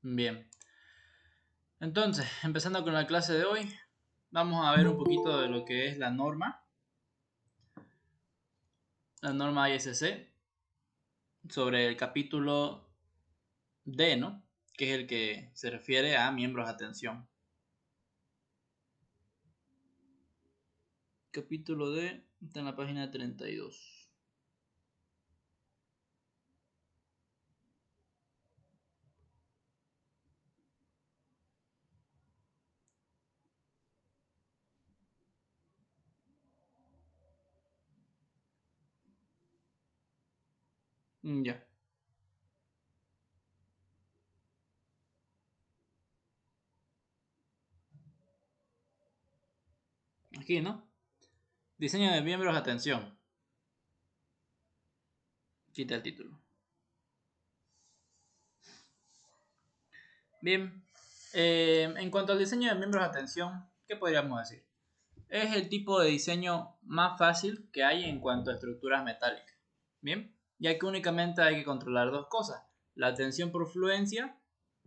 Bien, entonces, empezando con la clase de hoy, vamos a ver un poquito de lo que es la norma ISC, sobre el capítulo D, ¿no? Que es el que se refiere a miembros de atención. Capítulo D está en la página 32. Ya. Aquí, ¿no? Diseño de miembros de atención. Quita el título. Bien. En cuanto al diseño de miembros de atención, ¿qué podríamos decir? Es el tipo de diseño más fácil que hay en cuanto a estructuras metálicas. Bien, ya que únicamente hay que controlar dos cosas: la tensión por fluencia,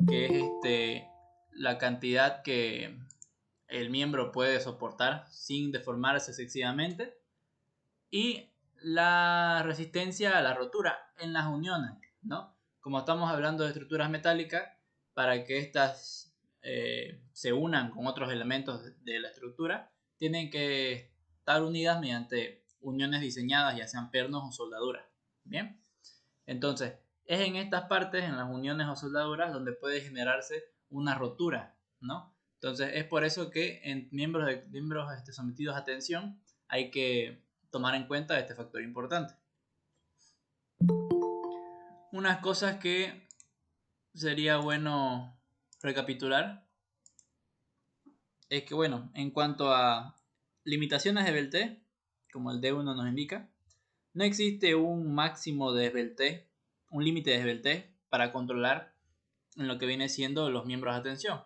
que es la cantidad que el miembro puede soportar sin deformarse excesivamente, y la resistencia a la rotura en las uniones, ¿no? Como estamos hablando de estructuras metálicas, para que éstas se unan con otros elementos de la estructura, tienen que estar unidas mediante uniones diseñadas, ya sean pernos o soldaduras. Bien, entonces es en estas partes, en las uniones o soldaduras, donde puede generarse una rotura, ¿no? Entonces es por eso que en miembros sometidos a tensión hay que tomar en cuenta este factor importante. Unas cosas que sería bueno recapitular es que, bueno, en cuanto a limitaciones de Belté, como el D1 nos indica, no existe un máximo de Belté, un límite de Belté para controlar en lo que viene siendo los miembros de atención.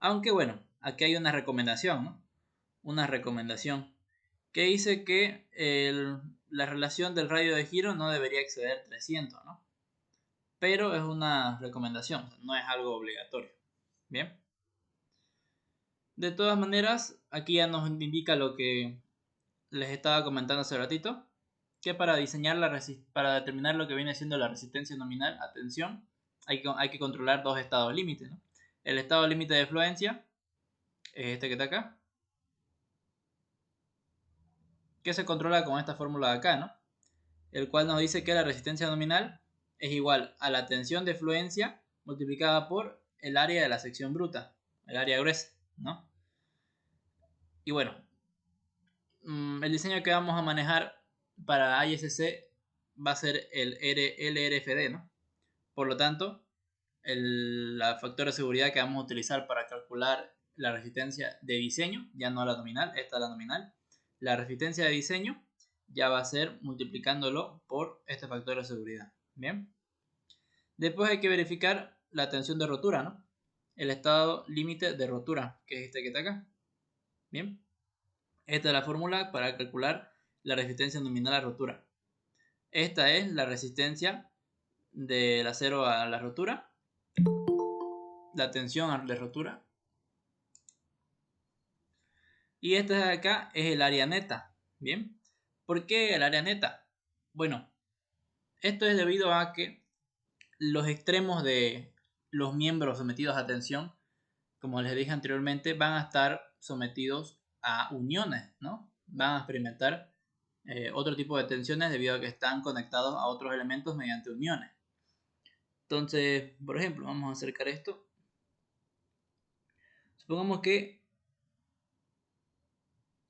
Aunque bueno, aquí hay una recomendación, ¿no? Una recomendación que dice que la relación del radio de giro no debería exceder 300, ¿no? Pero es una recomendación, no es algo obligatorio. Bien. De todas maneras, aquí ya nos indica lo que les estaba comentando hace ratito, que para diseñar para determinar lo que viene siendo la resistencia nominal a tensión, hay que controlar dos estados límite, ¿no? El estado límite de fluencia es este que está acá, que se controla con esta fórmula de acá, ¿no? El cual nos dice que la resistencia nominal es igual a la tensión de fluencia multiplicada por el área de la sección bruta, el área gruesa, ¿no? Y bueno, el diseño que vamos a manejar para ISC va a ser el LRFD, ¿no? Por lo tanto, el factor de seguridad que vamos a utilizar para calcular la resistencia de diseño, ya no la nominal, esta es la nominal, la resistencia de diseño ya va a ser multiplicándolo por este factor de seguridad. Bien. Después hay que verificar la tensión de rotura, ¿no? El estado límite de rotura, que es este que está acá. Bien. Esta es la fórmula para calcular la resistencia nominal a rotura. Esta es la resistencia del acero a la rotura, la tensión de rotura. Y esta de acá es el área neta. Bien. ¿Por qué el área neta? Bueno, esto es debido a que los extremos de los miembros sometidos a tensión, como les dije anteriormente, van a estar sometidos a uniones, ¿no? Van a experimentar otro tipo de tensiones debido a que están conectados a otros elementos mediante uniones. Entonces, por ejemplo, vamos a acercar esto. Supongamos que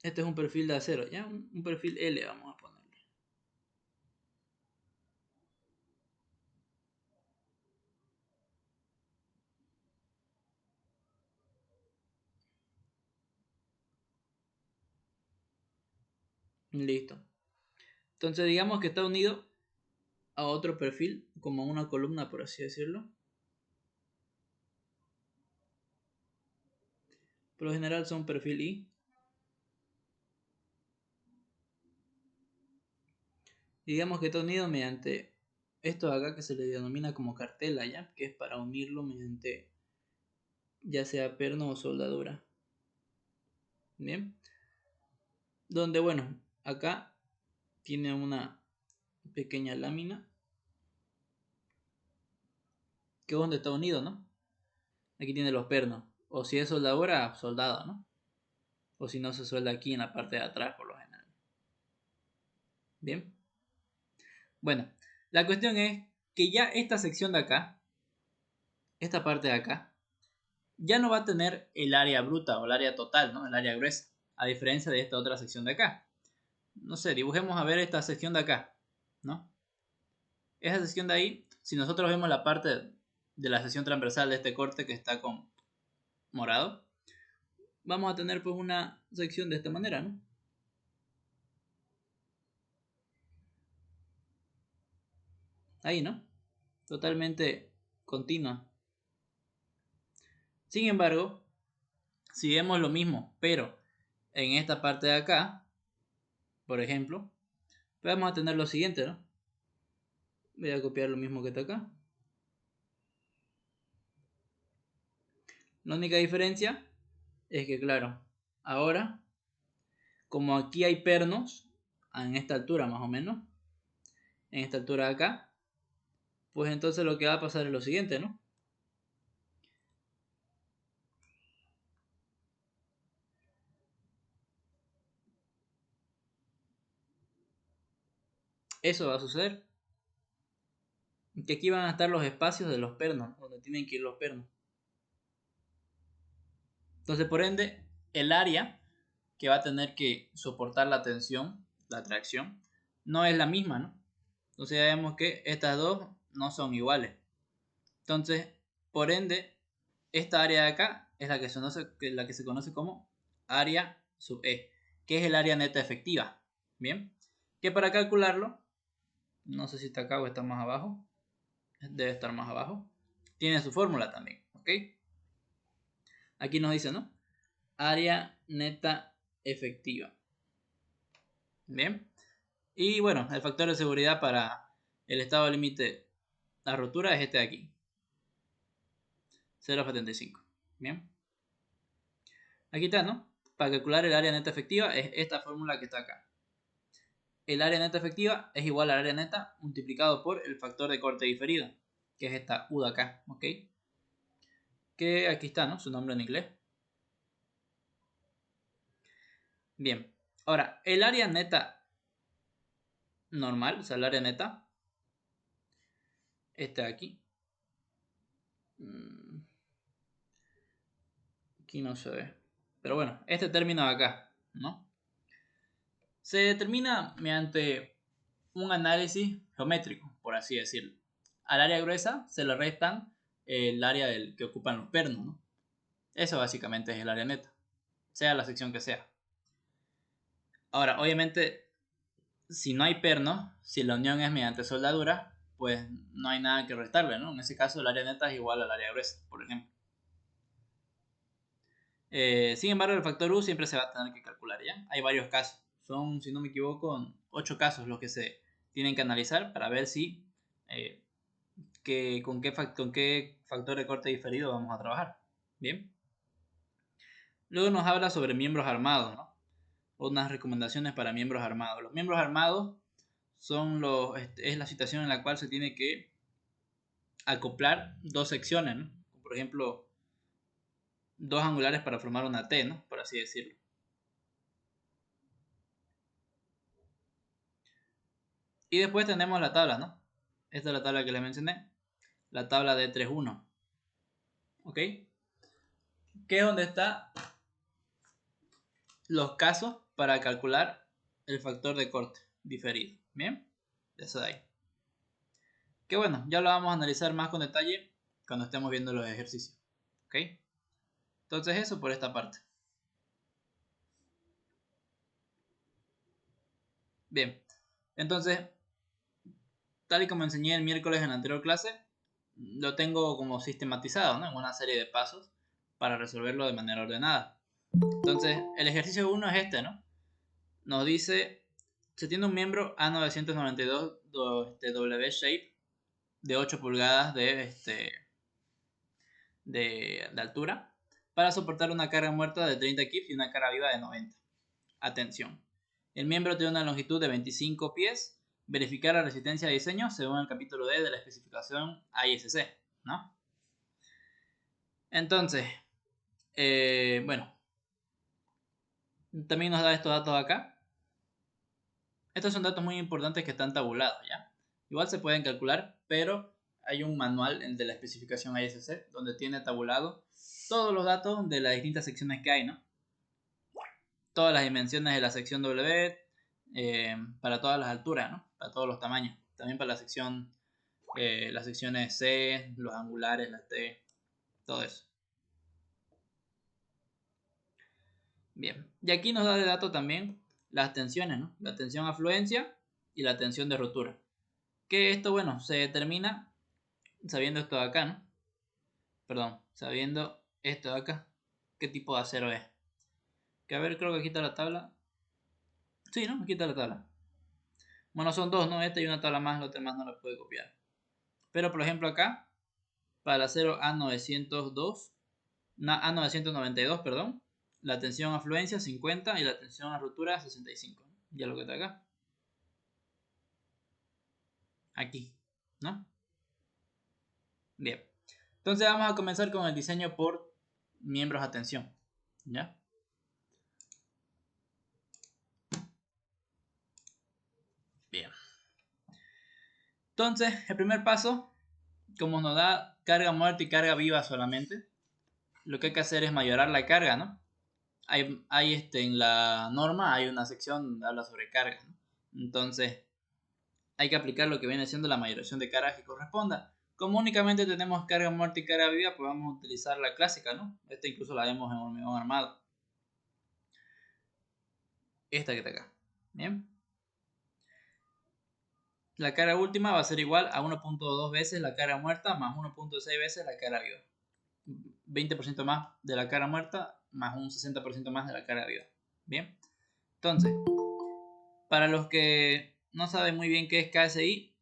este es un perfil de acero, ¿ya? Un perfil L vamos a ponerle. Listo. Entonces digamos que está unido a otro perfil, como una columna, por así decirlo. Por lo general son perfil I. Digamos que está unido mediante esto de acá que se le denomina como cartela, ¿ya? Que es para unirlo mediante ya sea perno o soldadura. Bien. Donde, bueno, acá tiene una pequeña lámina que es donde está unido, ¿no? Aquí tiene los pernos. O si es soldadura, soldado, ¿no? O si no, se suelda aquí en la parte de atrás por lo general. Bien. Bueno, la cuestión es que ya esta sección de acá, esta parte de acá, ya no va a tener el área bruta o el área total, ¿no? El área gruesa, a diferencia de esta otra sección de acá. No sé, dibujemos a ver esta sección de acá, ¿no? Esa sección de ahí, si nosotros vemos la parte de la sección transversal de este corte que está con morado, vamos a tener pues una sección de esta manera, ¿no? Ahí, ¿no? Totalmente continua. Sin embargo, si vemos lo mismo, pero en esta parte de acá, por ejemplo, vamos a tener lo siguiente, ¿no? Voy a copiar lo mismo que está acá. La única diferencia es que, claro, ahora, como aquí hay pernos, en esta altura más o menos, en esta altura de acá, pues entonces lo que va a pasar es lo siguiente, ¿no? Eso va a suceder. Que aquí van a estar los espacios de los pernos, donde tienen que ir los pernos. Entonces, por ende, el área que va a tener que soportar la tensión, la tracción, no es la misma, ¿no? Entonces ya vemos que estas dos no son iguales. Entonces, por ende, esta área de acá es la que se conoce como área sub E, que es el área neta efectiva. Bien, que para calcularlo, no sé si está acá o está más abajo, debe estar más abajo, tiene su fórmula también, ¿ok? Aquí nos dice, ¿no? Área neta efectiva. Bien. Y bueno, el factor de seguridad para el estado límite, la rotura es este de aquí. 0,75. Bien. Aquí está, ¿no? Para calcular el área neta efectiva es esta fórmula que está acá. El área neta efectiva es igual al área neta multiplicado por el factor de corte diferido, que es esta U de acá, ¿ok? Que aquí está, ¿no? Su nombre en inglés. Bien. Ahora, el área neta normal, o sea, el área neta, este de aquí. Aquí no se ve. Pero bueno, este término de acá, ¿no? Se determina mediante un análisis geométrico, por así decirlo. Al área gruesa se le restan el área que ocupan los pernos, ¿no? Eso básicamente es el área neta, sea la sección que sea. Ahora, obviamente, si no hay pernos, si la unión es mediante soldadura, pues no hay nada que restarle, ¿no? En ese caso, el área neta es igual al área gruesa, por ejemplo. Sin embargo, el factor U siempre se va a tener que calcular, ¿ya? Hay varios casos. Son, si no me equivoco, 8 casos los que se tienen que analizar para ver si con qué factor de corte diferido vamos a trabajar. Bien. Luego nos habla sobre miembros armados, ¿no? Unas recomendaciones para miembros armados. Los miembros armados es la situación en la cual se tiene que acoplar dos secciones, ¿no? Por ejemplo, dos angulares para formar una T, ¿no? Por así decirlo. Y después tenemos la tabla, ¿no? Esta es la tabla que les mencioné. La tabla de 3.1. ¿Ok? Que es donde están los casos para calcular el factor de corte diferido. ¿Bien? Eso de ahí. Que bueno, ya lo vamos a analizar más con detalle cuando estemos viendo los ejercicios. ¿Ok? Entonces eso por esta parte. Bien. Entonces, tal y como enseñé el miércoles en la anterior clase, lo tengo como sistematizado, ¿no? En una serie de pasos para resolverlo de manera ordenada. Entonces, el ejercicio 1 es este, ¿no? Nos dice, se tiene un miembro A992 W shape de 8 pulgadas de altura para soportar una carga muerta de 30 kips y una carga viva de 90. Atención. El miembro tiene una longitud de 25 pies. Verificar la resistencia de diseño según el capítulo D de la especificación ISC, ¿no? Entonces, bueno, también nos da estos datos acá. Estos son datos muy importantes que están tabulados, ¿ya? Igual se pueden calcular, pero hay un manual de la especificación ISC donde tiene tabulado todos los datos de las distintas secciones que hay, ¿no? Todas las dimensiones de la sección W, para todas las alturas, ¿no? Para todos los tamaños. También para la sección, las secciones C, los angulares, las T, todo eso. Bien, y aquí nos da de dato también las tensiones, ¿no? La tensión afluencia y la tensión de rotura. Que esto, bueno, se determina sabiendo esto de acá, ¿no? Perdón, sabiendo esto de acá, qué tipo de acero es. Que a ver, creo que aquí está la tabla. Sí, ¿no? Aquí está la tabla. Bueno, son dos, ¿no? Esta y una tabla más, la otra más no la puede copiar. Pero, por ejemplo, acá, para el acero A992, perdón, la tensión afluencia 50 y la tensión a rotura 65. Ya lo que está acá. Aquí, ¿no? Bien. Entonces vamos a comenzar con el diseño por miembros a tensión. ¿Ya? Bien. Entonces, el primer paso, como nos da carga muerta y carga viva solamente, lo que hay que hacer es mayorar la carga, ¿no? En la norma hay una sección que habla sobre carga, ¿no? Entonces, hay que aplicar lo que viene siendo la mayoración de carga que corresponda. Como únicamente tenemos carga muerta y carga viva, pues vamos a utilizar la clásica, ¿no? Esta incluso la vemos en hormigón armado. Esta que está acá. Bien. La carga última va a ser igual a 1.2 veces la carga muerta más 1.6 veces la carga viva. 20% más de la carga muerta más un 60% más de la carga viva. Bien. Entonces, para los que no saben muy bien qué es KSI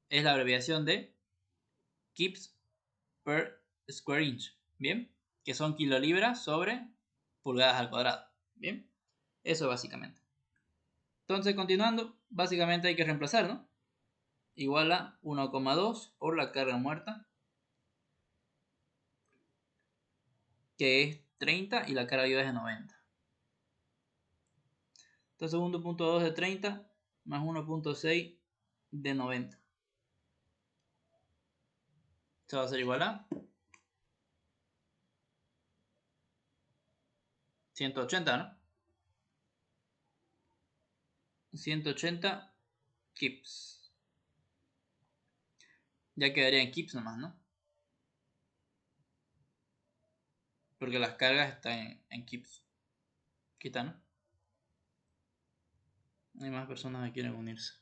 es la abreviación de Kips per Square Inch. Bien. Que son kilolibras sobre pulgadas al cuadrado. Bien. Eso básicamente. Entonces, continuando, básicamente hay que reemplazar, ¿no? Igual a 1,2 por la carga muerta, que es 30 y la carga viva es de 90. Entonces 1.2 de 30 más 1.6 de 90. Esto va a ser igual a 180, ¿no? 180 kips. Ya quedaría en kips nomás, ¿no? Porque las cargas están en kips. Aquí está, ¿no? Hay más personas que quieren unirse.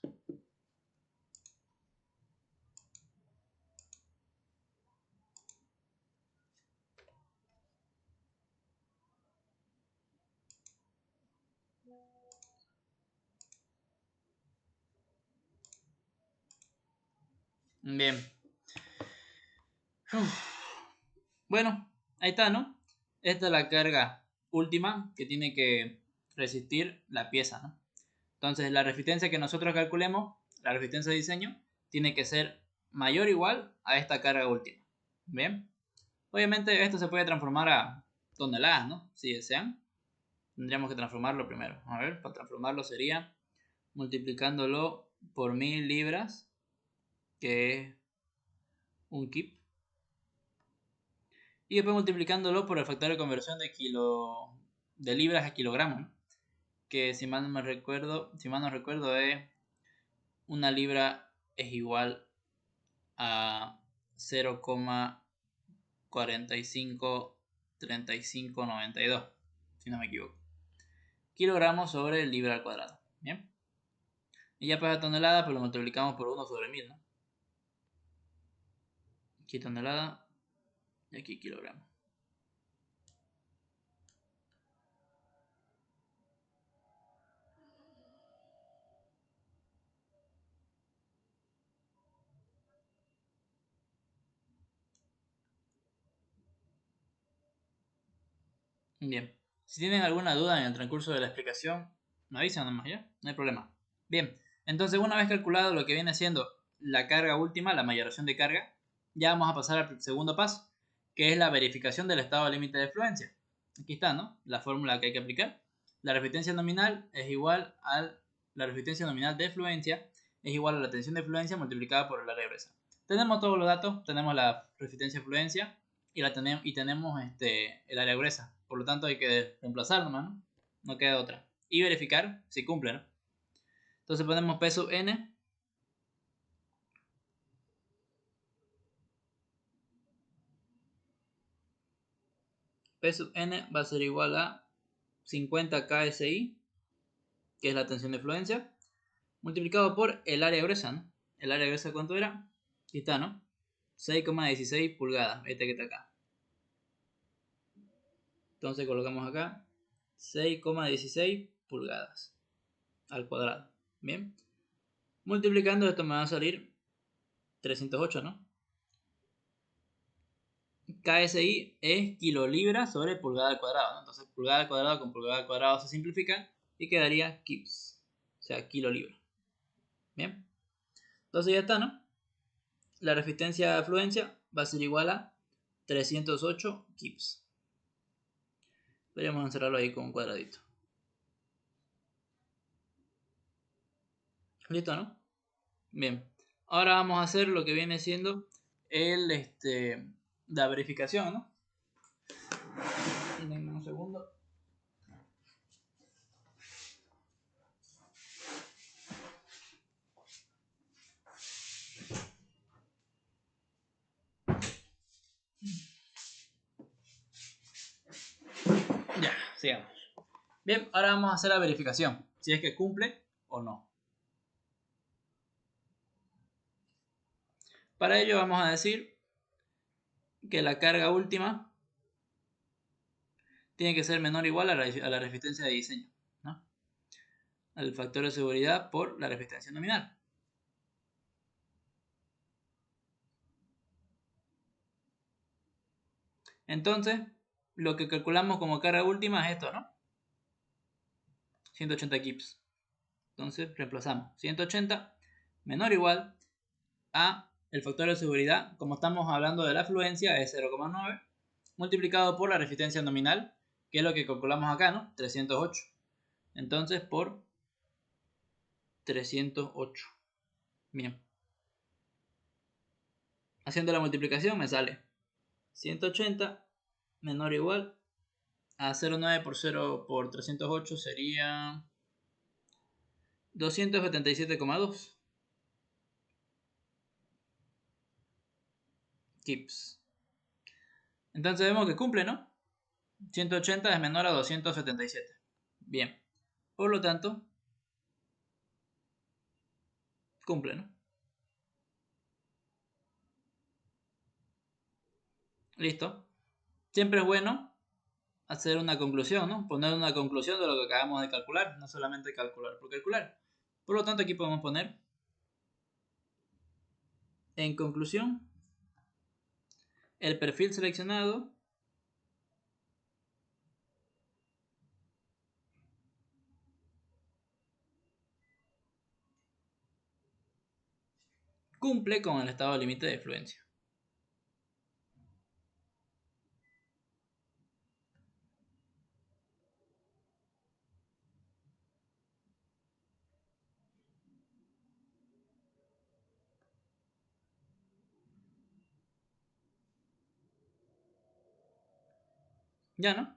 Bien. Bueno, ahí está, ¿no? Esta es la carga última que tiene que resistir la pieza, ¿no? Entonces la resistencia que nosotros calculemos, la resistencia de diseño, tiene que ser mayor o igual a esta carga última. Bien. Obviamente esto se puede transformar a toneladas, ¿no? Si desean. Tendríamos que transformarlo primero. A ver, para transformarlo sería multiplicándolo por 1000 libras, que es un kip. Y después multiplicándolo por el factor de conversión de libras a kilogramos, ¿no? Que si mal no recuerdo es una libra es igual a 0,453592, si no me equivoco. Kilogramos sobre el libra al cuadrado. Bien. Y ya para tonelada, pues lo multiplicamos por 1 sobre 1000, ¿no? Aquí tonelada y aquí kilogramos. Bien. Si tienen alguna duda en el transcurso de la explicación, me avisan nomás, ¿ya? No hay problema. Bien. Entonces, una vez calculado lo que viene siendo la carga última, la mayoración de carga, ya vamos a pasar al segundo paso, que es la verificación del estado límite de fluencia. Aquí está, ¿no? La fórmula que hay que aplicar. La resistencia nominal es igual a la resistencia nominal de fluencia es igual a la tensión de fluencia multiplicada por el área gruesa. Tenemos todos los datos, tenemos la resistencia de fluencia y tenemos el área gruesa. Por lo tanto hay que reemplazar nomás, ¿no? No queda otra. Y verificar si cumple, ¿no? Entonces ponemos P sub n. P sub n va a ser igual a 50 KSI, que es la tensión de fluencia, multiplicado por el área gruesa, ¿no? El área gruesa, ¿cuánto era? Aquí está, ¿no? 6,16 pulgadas, este que está acá. Entonces colocamos acá 6,16 pulgadas al cuadrado. Bien. Multiplicando esto me va a salir 308, ¿no? KSI es kilolibra sobre pulgada al cuadrado, ¿no? Entonces pulgada al cuadrado con pulgada al cuadrado se simplifica y quedaría kips, o sea, kilolibra. Bien. Entonces ya está, ¿no? La resistencia de fluencia va a ser igual a 308 kips. Podríamos encerrarlo ahí con un cuadradito. ¿Listo, no? Bien. Ahora vamos a hacer lo que viene siendo la verificación, ¿no? Denme un segundo. Ya, sigamos. Bien, ahora vamos a hacer la verificación, si es que cumple o no. Para ello vamos a decir que la carga última tiene que ser menor o igual a la resistencia de diseño, ¿no? Al factor de seguridad por la resistencia nominal. Entonces, lo que calculamos como carga última es esto, ¿no? 180 kips. Entonces, reemplazamos 180 menor o igual a el factor de seguridad, como estamos hablando de la fluencia, es 0,9 multiplicado por la resistencia nominal, que es lo que calculamos acá, ¿no? 308. Entonces, por 308. Bien. Haciendo la multiplicación me sale 180 menor o igual a 0,9 por 0 por 308 sería 277,2 kips. Entonces vemos que cumple, ¿no? 180 es menor a 277. Bien. Por lo tanto, cumple, ¿no? Listo. Siempre es bueno hacer una conclusión, ¿no? Poner una conclusión de lo que acabamos de calcular, no solamente calcular por calcular. Por lo tanto, aquí podemos poner, en conclusión, el perfil seleccionado cumple con el estado límite de fluencia. Ya, ¿no?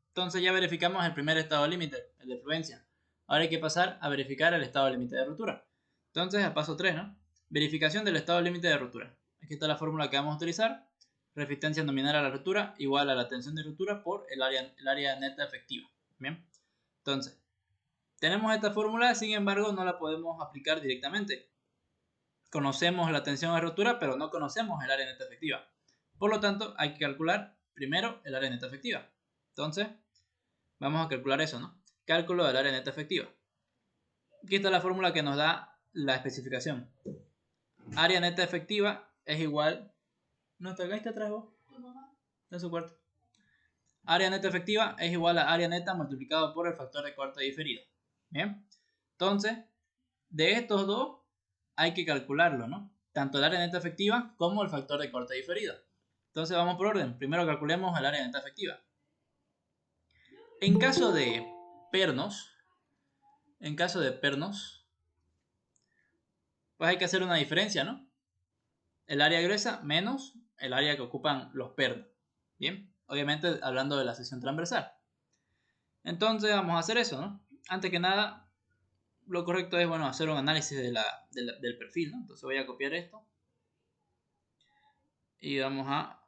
Entonces ya verificamos el primer estado límite, el de fluencia. Ahora hay que pasar a verificar el estado límite de rotura. Entonces, al paso 3, ¿no? Verificación del estado límite de rotura. Aquí está la fórmula que vamos a utilizar. Resistencia nominal a la rotura igual a la tensión de rotura por el área neta efectiva. Bien. Entonces, tenemos esta fórmula, sin embargo, no la podemos aplicar directamente. Conocemos la tensión de rotura, pero no conocemos el área neta efectiva. Por lo tanto, hay que calcular primero el área neta efectiva. Entonces, vamos a calcular eso, ¿no? Cálculo del área neta efectiva. Aquí está la fórmula que nos da la especificación. Área neta efectiva es igual. ¿No está acá? ¿Está atrás vos? Está en su cuarto. área neta efectiva es igual a área neta multiplicado por el factor de corte diferido. Bien, entonces, de estos dos hay que calcularlo, ¿no? Tanto el área neta efectiva como el factor de corte diferido. Entonces vamos por orden. Primero calculemos el área neta efectiva. En caso de pernos, pues hay que hacer una diferencia, ¿no? El área gruesa menos el área que ocupan los pernos. Bien, obviamente hablando de la sección transversal. Entonces vamos a hacer eso, ¿no? Antes que nada, lo correcto es, bueno, hacer un análisis del perfil, ¿no? Entonces voy a copiar esto y vamos a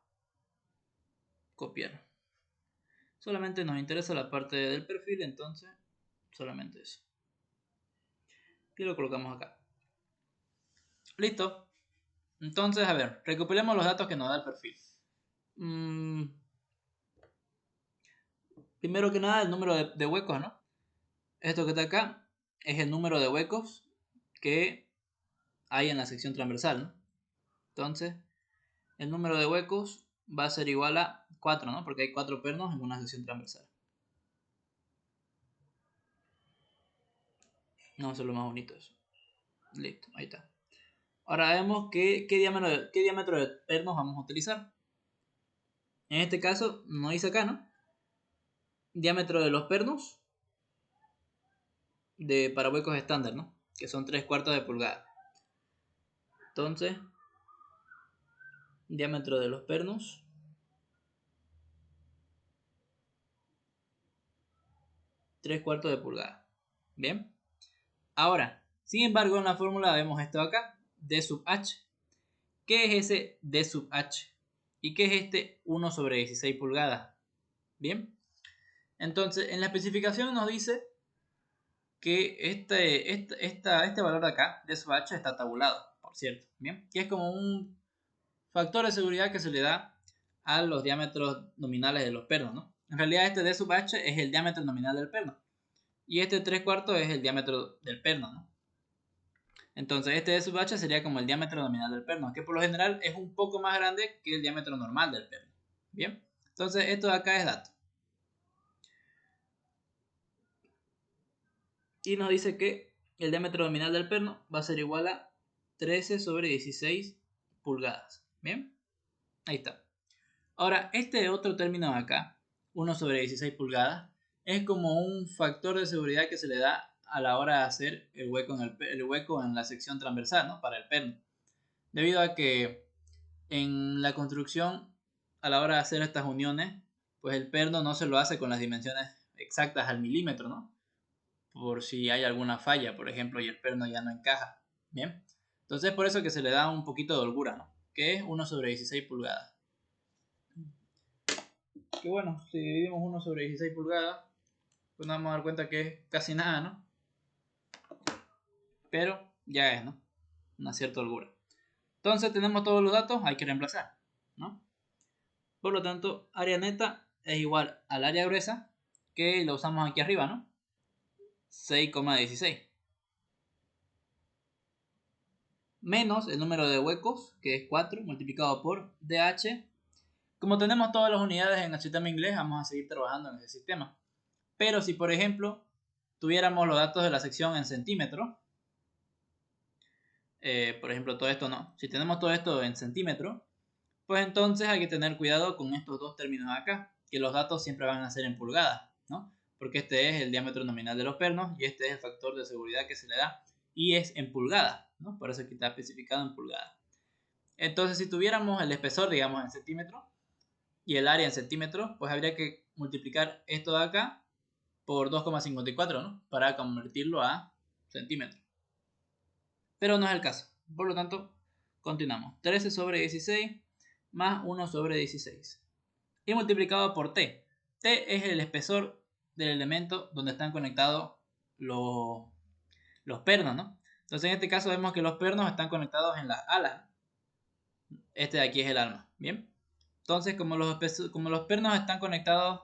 copiar. Solamente nos interesa la parte del perfil, entonces solamente eso. Y lo colocamos acá. Listo. Entonces, a ver, recopilemos los datos que nos da el perfil. Primero que nada, el número de huecos, ¿no? Esto que está acá es el número de huecos que hay en la sección transversal, ¿no? Entonces, el número de huecos va a ser igual a 4, ¿no? Porque hay 4 pernos en una sección transversal. Vamos a hacerlo más bonito eso. Listo, ahí está. Ahora vemos qué diámetro de pernos vamos a utilizar. En este caso, nos dice acá, ¿no? Diámetro de los pernos para huecos estándar, ¿no? Que son 3/4 de pulgada. Entonces, diámetro de los pernos 3/4 de pulgada. Bien. Ahora, sin embargo, en la fórmula vemos esto acá, D sub H. ¿Qué es ese D sub H? ¿Y qué es este 1 sobre 16 pulgadas? Bien. Entonces, en la especificación nos dice que este valor de acá, D sub H, está tabulado, por cierto. Bien. Que es como un factor de seguridad que se le da a los diámetros nominales de los pernos, ¿no? En realidad este D sub H es el diámetro nominal del perno. Y este 3/4 es el diámetro del perno, ¿no? Entonces este D sub H sería como el diámetro nominal del perno, que por lo general es un poco más grande que el diámetro normal del perno. Bien, entonces esto de acá es dato. Y nos dice que el diámetro nominal del perno va a ser igual a 13 sobre 16 pulgadas. Bien, ahí está. Ahora, este otro término de acá, 1 sobre 16 pulgadas, es como un factor de seguridad que se le da a la hora de hacer el hueco en la sección transversal, ¿no? Para el perno. Debido a que en la construcción, a la hora de hacer estas uniones, pues el perno no se lo hace con las dimensiones exactas al milímetro, ¿no? Por si hay alguna falla, por ejemplo, y el perno ya no encaja. Bien. Entonces, por eso que se le da un poquito de holgura, ¿no? Que es 1 sobre 16 pulgadas. Que bueno, si dividimos 1 sobre 16 pulgadas, pues nos vamos a dar cuenta que es casi nada, ¿no? Pero ya es, ¿no? Una cierta holgura. Entonces tenemos todos los datos, hay que reemplazar, ¿no? Por lo tanto, área neta es igual al área gruesa, que lo usamos aquí arriba, ¿no? 6,16. Menos el número de huecos, que es 4, multiplicado por DH. Como tenemos todas las unidades en el sistema inglés, vamos a seguir trabajando en ese sistema. Pero si, por ejemplo, tuviéramos los datos de la sección en centímetros, por ejemplo, todo esto no. Si tenemos todo esto en centímetros, pues entonces hay que tener cuidado con estos dos términos acá, que los datos siempre van a ser en pulgadas, ¿no? Porque este es el diámetro nominal de los pernos y este es el factor de seguridad que se le da y es en pulgadas, ¿no? Por eso aquí está especificado en pulgadas. Entonces, si tuviéramos el espesor, digamos, en centímetros y el área en centímetros, pues habría que multiplicar esto de acá por 2,54, ¿no? Para convertirlo a centímetros. Pero no es el caso. Por lo tanto, continuamos. 13 sobre 16 más 1 sobre 16. Y multiplicado por T. T es el espesor del elemento donde están conectados los pernos, ¿no? Entonces en este caso vemos que los pernos están conectados en las alas. Este de aquí es el alma, ¿bien? Entonces como los pernos están conectados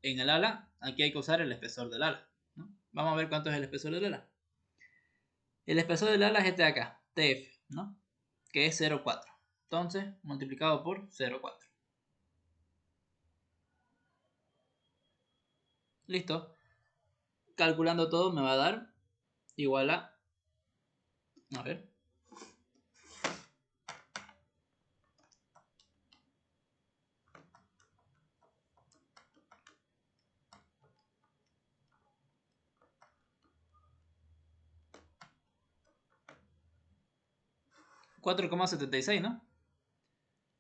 en el ala, aquí hay que usar el espesor del ala, ¿no? Vamos a ver cuánto es el espesor del ala. El espesor del ala es este de acá, TF, ¿no? Que es 0,4. Entonces multiplicado por 0,4. Listo. Calculando todo me va a dar igual a ver, 4,76, ¿no?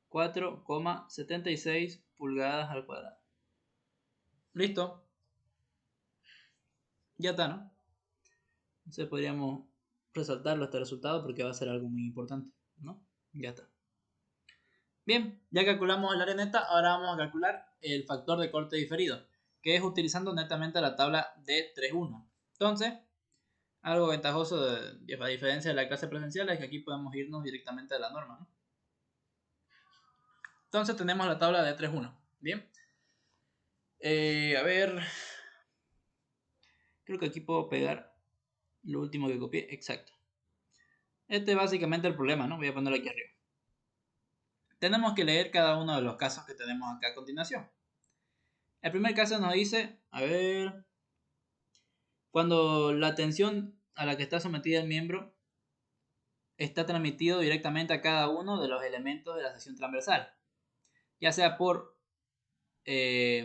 4,76 pulgadas al cuadrado. Listo. Ya está, ¿no? Entonces podríamos resaltarlo este resultado porque va a ser algo muy importante, ¿no? Ya está. Bien, ya calculamos el área neta, ahora vamos a calcular el factor de corte diferido, que es utilizando netamente la tabla de 3.1. Entonces, algo ventajoso a diferencia de la clase presencial es que aquí podemos irnos directamente a la norma, ¿no? Entonces tenemos la tabla de 3.1. Bien. A ver, creo que aquí puedo pegar lo último que copié. Exacto. Este es básicamente el problema, ¿no? Voy a ponerlo aquí arriba. Tenemos que leer cada uno de los casos que tenemos acá a continuación. El primer caso nos dice, a ver, cuando la tensión a la que está sometida el miembro está transmitido directamente a cada uno de los elementos de la sección transversal, ya sea por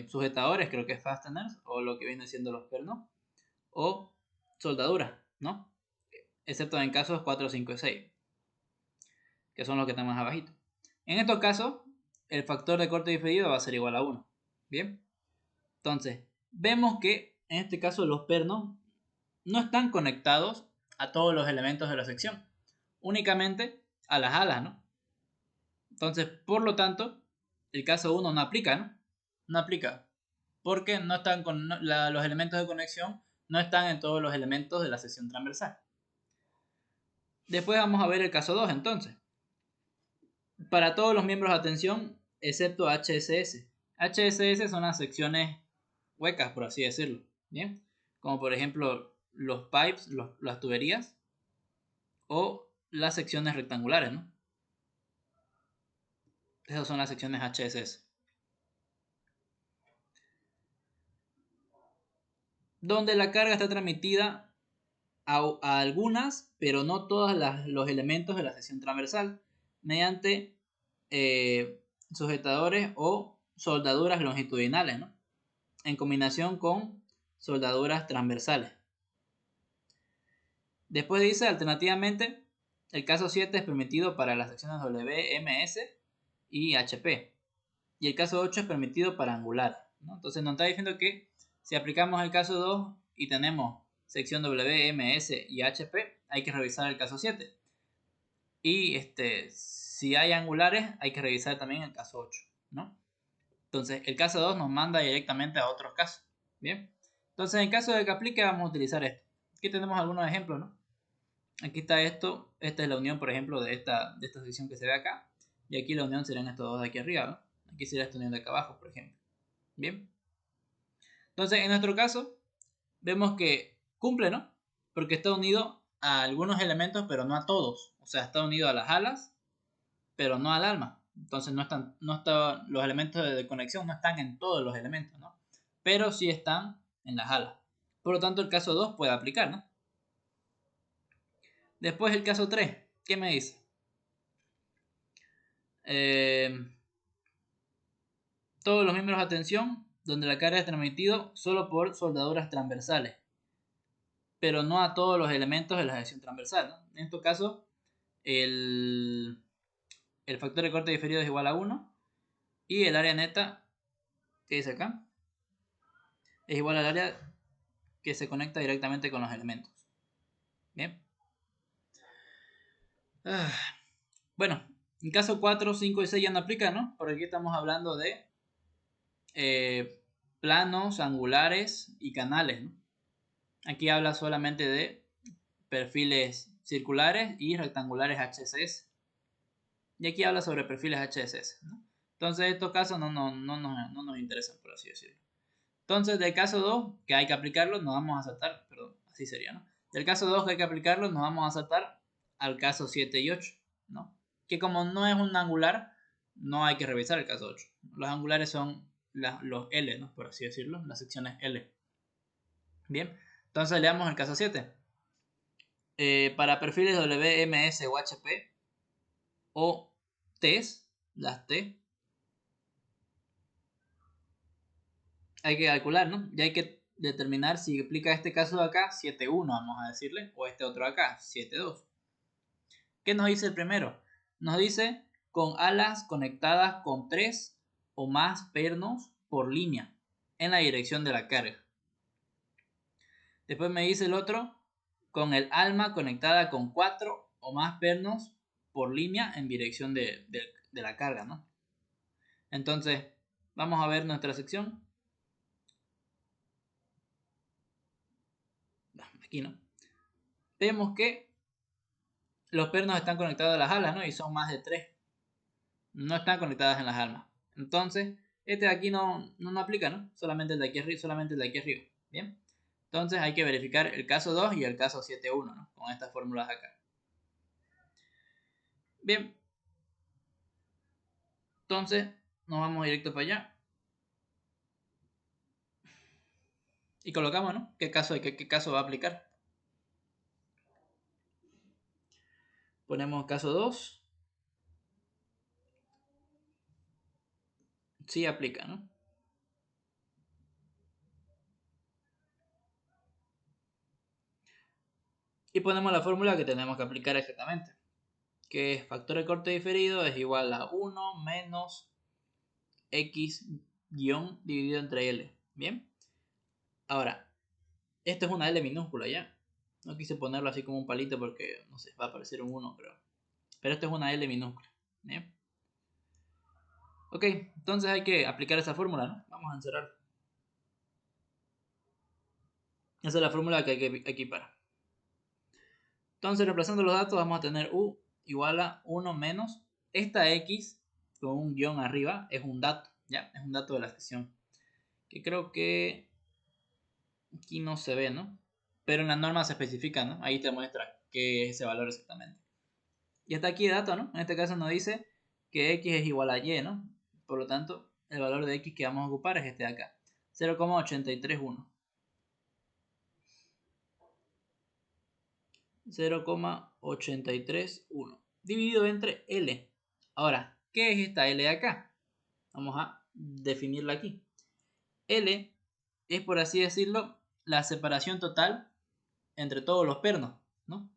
sujetadores, creo que es fasteners, o lo que viene siendo los pernos, o soldaduras, ¿no? Excepto en casos 4, 5 y 6, que son los que están más abajito. En estos casos, el factor de corte diferido va a ser igual a 1. Bien, entonces, vemos que en este caso los pernos no están conectados a todos los elementos de la sección, únicamente a las alas, ¿no? Entonces, por lo tanto, el caso 1 no aplica, ¿no? No aplica, porque no están con los elementos de conexión no están en todos los elementos de la sección transversal. Después vamos a ver el caso 2 entonces. Para todos los miembros de atención, excepto HSS. HSS son las secciones huecas, por así decirlo, ¿bien? Como por ejemplo los pipes, las tuberías, o las secciones rectangulares, ¿no? Esas son las secciones HSS. Donde la carga está transmitida a algunas, pero no todos los elementos de la sección transversal, mediante sujetadores o soldaduras longitudinales, ¿no? En combinación con soldaduras transversales. Después dice, alternativamente, el caso 7 es permitido para las secciones W, MS y HP. Y el caso 8 es permitido para angular, ¿no? Entonces nos está diciendo que si aplicamos el caso 2 y tenemos sección W, MS y HP, hay que revisar el caso 7. Y si hay angulares, hay que revisar también el caso 8, ¿no? Entonces el caso 2 nos manda directamente a otros casos. Bien. Entonces en caso de que aplique vamos a utilizar esto. Aquí tenemos algunos ejemplos, ¿no? Aquí está esto. Esta es la unión, por ejemplo, de esta sección que se ve acá. Y aquí la unión serían estos dos de aquí arriba, ¿no? Aquí sería esta unión de acá abajo, por ejemplo. Bien. Entonces, en nuestro caso, vemos que cumple, ¿no? Porque está unido a algunos elementos, pero no a todos. O sea, está unido a las alas, pero no al alma. Entonces, los elementos de conexión no están en todos los elementos, ¿no? Pero sí están en las alas. Por lo tanto, el caso 2 puede aplicar, ¿no? Después el caso 3. ¿Qué me dice? Todos los miembros de atención donde la carga es transmitido solo por soldaduras transversales, pero no a todos los elementos de la sección transversal, ¿no? En este caso, el factor de corte diferido es igual a 1 y el área neta, que dice acá, es igual al área que se conecta directamente con los elementos. Bien. Bueno, en caso 4, 5 y 6 ya no aplica, ¿no? Porque aquí estamos hablando de planos, angulares y canales, ¿no? Aquí habla solamente de perfiles circulares y rectangulares HSS. Y aquí habla sobre perfiles HSS, ¿no? Entonces estos casos no nos interesan, por así decirlo. Entonces del caso 2, que hay que aplicarlo, nos vamos a saltar, perdón, así sería, ¿no? Del caso 2 que hay que aplicarlo, nos vamos a saltar al caso 7 y 8, ¿no? Que como no es un angular, no hay que revisar el caso 8. Los angulares son los L, ¿no? Por así decirlo, las secciones L. Bien, entonces leamos el caso 7. Para perfiles WMS o HP o T's, las T, hay que calcular, ¿no? Y hay que determinar si aplica este caso de acá, 7.1 vamos a decirle, o este otro acá, 7.2. ¿Qué nos dice el primero? Nos dice con alas conectadas con 3 o más pernos por línea en la dirección de la carga. Después me dice el otro con el alma conectada con 4 o más pernos por línea en dirección de la carga, ¿no? Entonces, vamos a ver nuestra sección. Aquí, ¿no? Vemos que los pernos están conectados a las alas, ¿no? Y son más de 3. No están conectadas en las almas. Entonces, este de aquí no aplica, ¿no? Solamente el de aquí arriba. Bien. Entonces hay que verificar el caso 2 y el caso 7.1, ¿no? Con estas fórmulas acá. Bien. Entonces, nos vamos directo para allá. Y colocamos, ¿no? ¿Qué caso va a aplicar? Ponemos caso 2. Sí aplica, ¿no? Y ponemos la fórmula que tenemos que aplicar exactamente. Que es factor de corte diferido es igual a 1 menos x guión dividido entre L. Bien. Ahora, esto es una L minúscula ya. No quise ponerlo así como un palito porque, no sé, va a aparecer un 1 creo. Pero esto es una L minúscula. ¿Bien? Ok, entonces hay que aplicar esa fórmula, ¿no? Vamos a encerrar. Esa es la fórmula que hay que equipar. Entonces, reemplazando los datos, vamos a tener U igual a 1 menos. Esta X con un guión arriba es un dato, ¿ya? Es un dato de la sección. Que creo que aquí no se ve, ¿no? Pero en la norma se especifica, ¿no? Ahí te muestra qué es ese valor exactamente. Y hasta aquí el dato, ¿no? En este caso nos dice que X es igual a Y, ¿no? Por lo tanto, el valor de X que vamos a ocupar es este de acá. 0,831. 0,831 dividido entre L. Ahora, ¿qué es esta L de acá? Vamos a definirla aquí. L es, por así decirlo, la separación total entre todos los pernos, ¿no?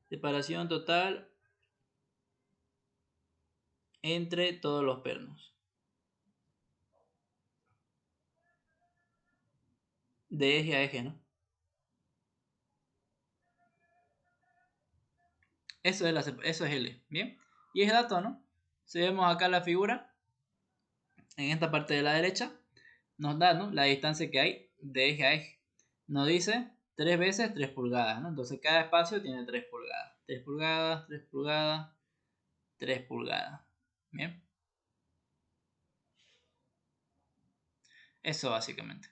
Separación total entre todos los pernos. De eje a eje, ¿no? Eso es L, ¿bien? Y es dato, ¿no? Si vemos acá la figura, en esta parte de la derecha, nos da, ¿no? La distancia que hay de eje a eje. Nos dice 3 veces 3 pulgadas, ¿no? Entonces cada espacio tiene 3 pulgadas. 3 pulgadas, 3 pulgadas, 3 pulgadas. ¿Bien? Eso básicamente.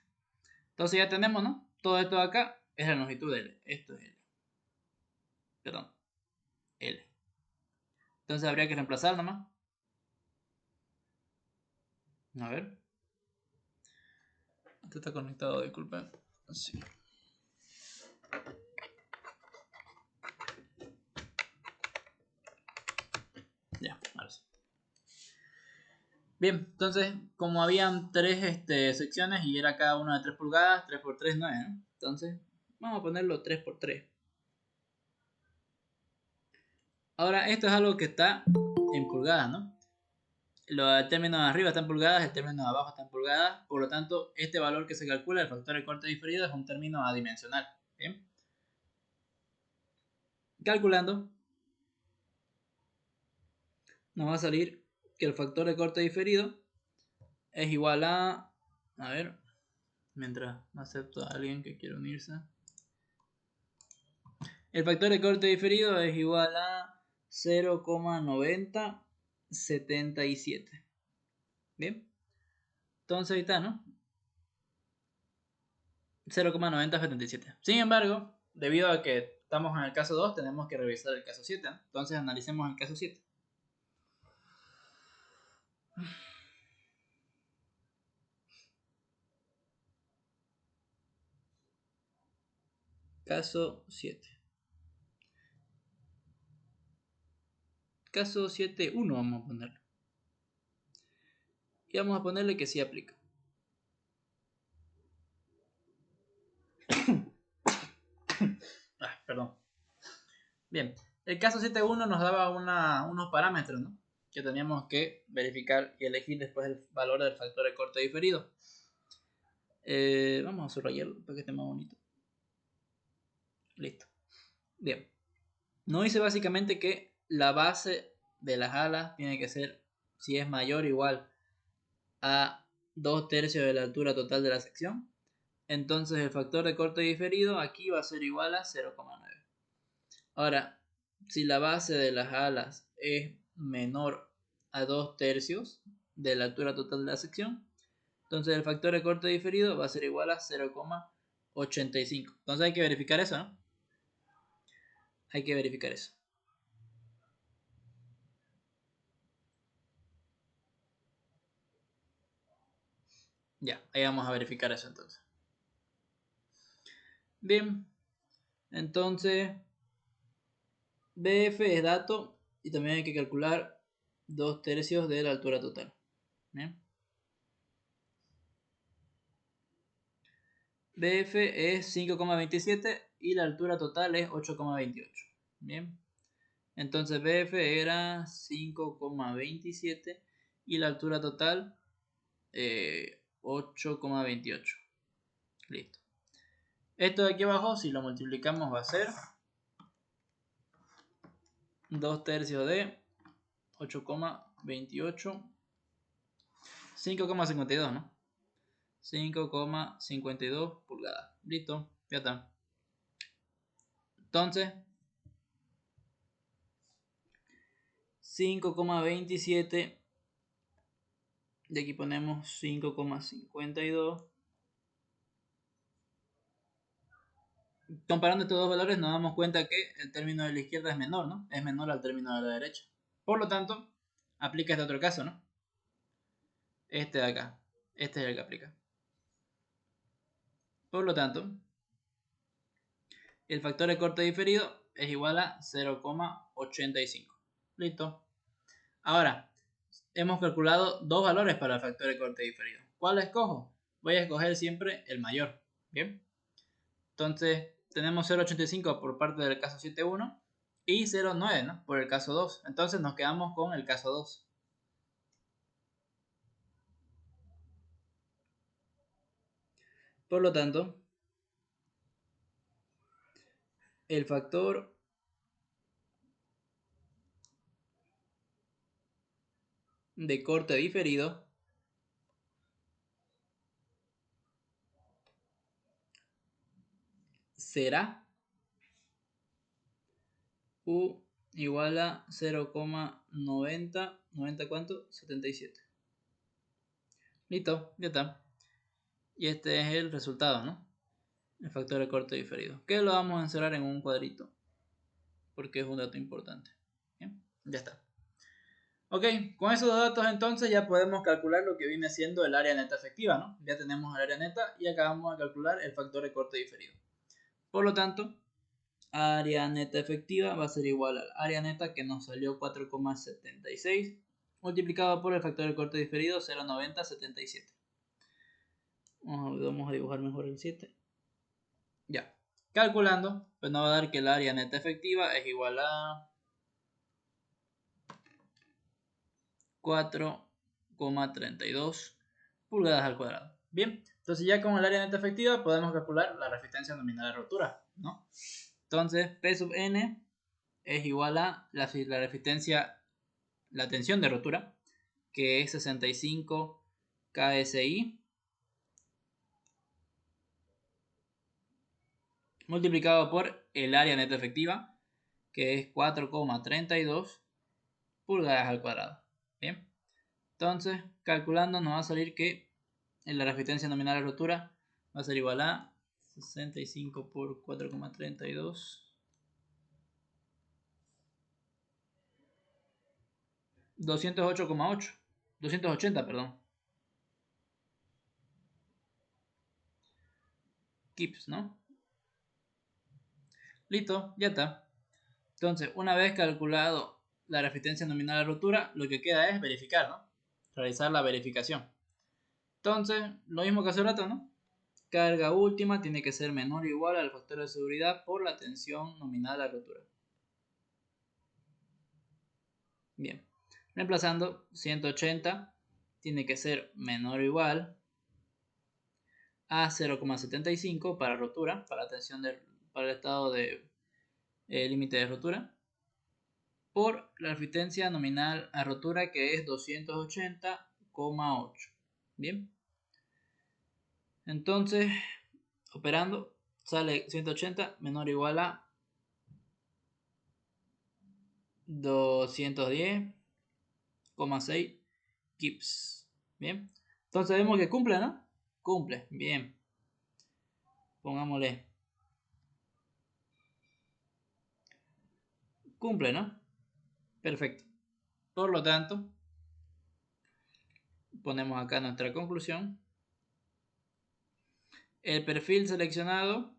Entonces ya tenemos, ¿no? Todo esto de acá es la longitud de L. Esto es L. Perdón. L. Entonces habría que reemplazar nomás. A ver. Esto está conectado, disculpen. Sí. Ya, ahora sí. Bien, entonces, como habían 3 secciones y era cada una de 3 pulgadas, 3 por 3, 9, ¿no? Entonces, vamos a ponerlo 3 por 3. Ahora, esto es algo que está en pulgadas, ¿no? El término de arriba está en pulgadas, el término de abajo está en pulgadas, por lo tanto, este valor que se calcula, el factor de corte diferido, es un término adimensional. Bien. Calculando, nos va a salir que el factor de corte diferido es igual a ver, mientras acepto a alguien que quiere unirse. El factor de corte diferido es igual a 0,9077. Bien. Entonces ahí está, ¿no? 0,9077. Sin embargo, debido a que estamos en el caso 2, tenemos que revisar el caso 7. Entonces analicemos el caso 7. Caso 7. Caso 7.1 vamos a ponerlo. Y vamos a ponerle que sí aplica. Perdón. Bien, el caso 7.1 nos daba unos parámetros, ¿no? Que teníamos que verificar y elegir después el valor del factor de corte diferido. Vamos a subrayarlo para que esté más bonito. Listo. Bien. Nos dice básicamente que la base de las alas tiene que ser, si es mayor o igual a 2/3 de la altura total de la sección, entonces el factor de corte diferido aquí va a ser igual a 0,9. Ahora, si la base de las alas es menor a 2/3 de la altura total de la sección, entonces el factor de corte diferido va a ser igual a 0,85. Entonces hay que verificar eso, ¿no? Hay que verificar eso. Ya, ahí vamos a verificar eso entonces. Bien, entonces BF es dato y también hay que calcular 2/3 de la altura total. Bien. BF es 5,27 y la altura total es 8,28. Bien. Entonces BF era 5,27 y la altura total 8,28. Listo. Esto de aquí abajo, si lo multiplicamos, va a ser 2/3 de 8,28. 5,52, ¿no? 5,52 pulgadas. Listo, ya está. Entonces, 5,27. De aquí ponemos 5,52. Comparando estos dos valores nos damos cuenta que el término de la izquierda es menor, ¿no? Es menor al término de la derecha. Por lo tanto, aplica este otro caso, ¿no? Este de acá. Este es el que aplica. Por lo tanto, el factor de corte diferido es igual a 0,85. Listo. Ahora, hemos calculado dos valores para el factor de corte diferido. ¿Cuál escojo? Voy a escoger siempre el mayor. Bien. Entonces, tenemos 0,85 por parte del caso 7.1 y 0,9, ¿no? Por el caso 2. Entonces nos quedamos con el caso 2. Por lo tanto, el factor de corte diferido será U igual a 0,90. ¿90 cuánto? 77. Listo, ya está. Y este es el resultado, ¿no? El factor de corte diferido. Que lo vamos a encerrar en un cuadrito. Porque es un dato importante. Bien, ya está. Ok, con esos datos entonces ya podemos calcular lo que viene siendo el área neta efectiva, ¿no? Ya tenemos el área neta y acá vamos a calcular el factor de corte diferido. Por lo tanto, área neta efectiva va a ser igual al área neta que nos salió 4,76 multiplicado por el factor de corte diferido 0,9077. Vamos a dibujar mejor el 7. Ya. Calculando, pues nos va a dar que el área neta efectiva es igual a 4,32 pulgadas al cuadrado. Bien, entonces ya con el área neta efectiva podemos calcular la resistencia nominal de rotura, ¿no? Entonces P sub n es igual a la resistencia, la tensión de rotura, que es 65 KSI, multiplicado por el área neta efectiva, que es 4,32 pulgadas al cuadrado. Bien, entonces calculando nos va a salir que la resistencia nominal de rotura va a ser igual a 65 por 4,32. 208,8. 280, perdón. Kips, ¿no? Listo, ya está. Entonces, una vez calculado la resistencia nominal a rotura, lo que queda es verificar, ¿no? Realizar la verificación. Entonces, lo mismo que hace rato, ¿no? Carga última tiene que ser menor o igual al factor de seguridad por la tensión nominal a rotura. Bien. Reemplazando 180 tiene que ser menor o igual a 0,75 para rotura, para tensión para el estado de límite de rotura, por la resistencia nominal a rotura que es 280,8. Bien. Entonces, operando, sale 180 menor o igual a 210,6 Gibbs. Bien. Entonces vemos que cumple, ¿no? Cumple. Bien. Pongámosle. Cumple, ¿no? Perfecto. Por lo tanto, ponemos acá nuestra conclusión. El perfil seleccionado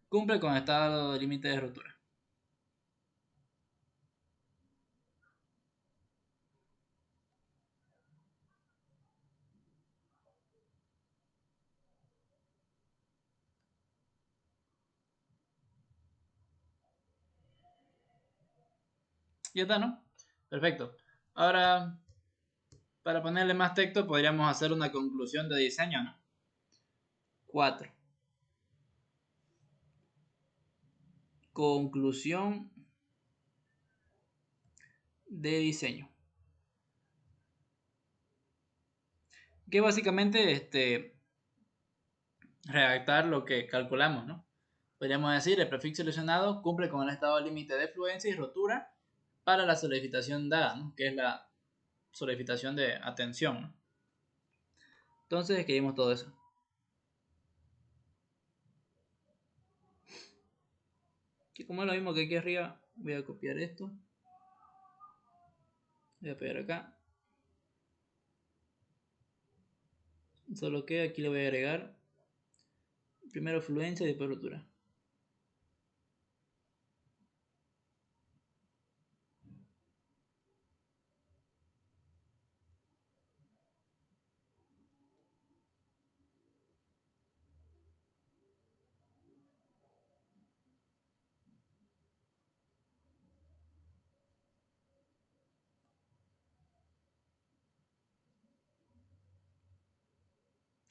cumple con el estado de límite de rotura. Ya está, ¿no? Perfecto. Ahora, para ponerle más texto, podríamos hacer una conclusión de diseño, ¿no? 4. Conclusión de diseño. Que básicamente redactar lo que calculamos, ¿no? Podríamos decir, el prefix seleccionado cumple con el estado límite de fluencia y rotura para la solicitación dada, ¿no? Que es la solicitación de atención, ¿no? Entonces escribimos todo eso. Que como es lo mismo que aquí arriba, voy a copiar esto. Voy a pegar acá. Solo que aquí le voy a agregar primero fluencia y después rotura.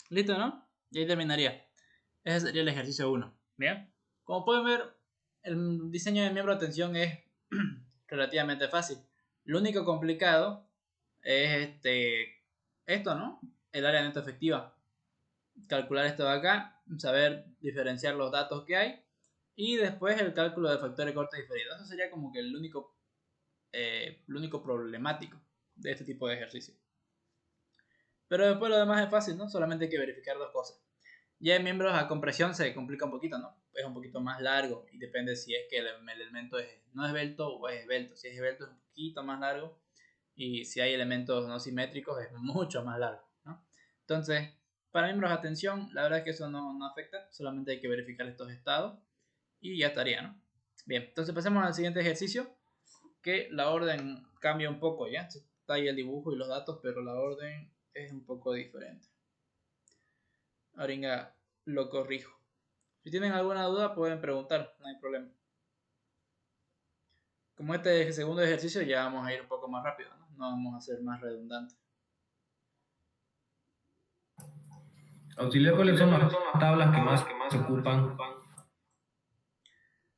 Listo, ¿no? Y ahí terminaría. Ese sería el ejercicio 1. Bien. Como pueden ver, el diseño de miembro de atención es relativamente fácil. Lo único complicado es esto, ¿no? El área neta efectiva. Calcular esto de acá, saber diferenciar los datos que hay y después el cálculo de factor de corte diferido. Eso sería como que lo único problemático de este tipo de ejercicio. Pero después lo demás es fácil, ¿no? Solamente hay que verificar dos cosas. Ya en miembros a compresión se complica un poquito, ¿no? Es un poquito más largo y depende si es que el elemento no es esbelto o es esbelto. Si es esbelto es un poquito más largo y si hay elementos no simétricos es mucho más largo, ¿no? Entonces, para miembros a tensión, la verdad es que eso no afecta, solamente hay que verificar estos estados y ya estaría, ¿no? Bien, entonces pasemos al siguiente ejercicio, que la orden cambia un poco, ¿ya? Está ahí el dibujo y los datos, pero la orden es un poco diferente. Ahora lo corrijo. Si tienen alguna duda pueden preguntar, no hay problema. Como este es el segundo ejercicio ya vamos a ir un poco más rápido, ¿no? No vamos a ser más redundantes. Auxiliar, ¿cuáles son las tablas que más se ocupan?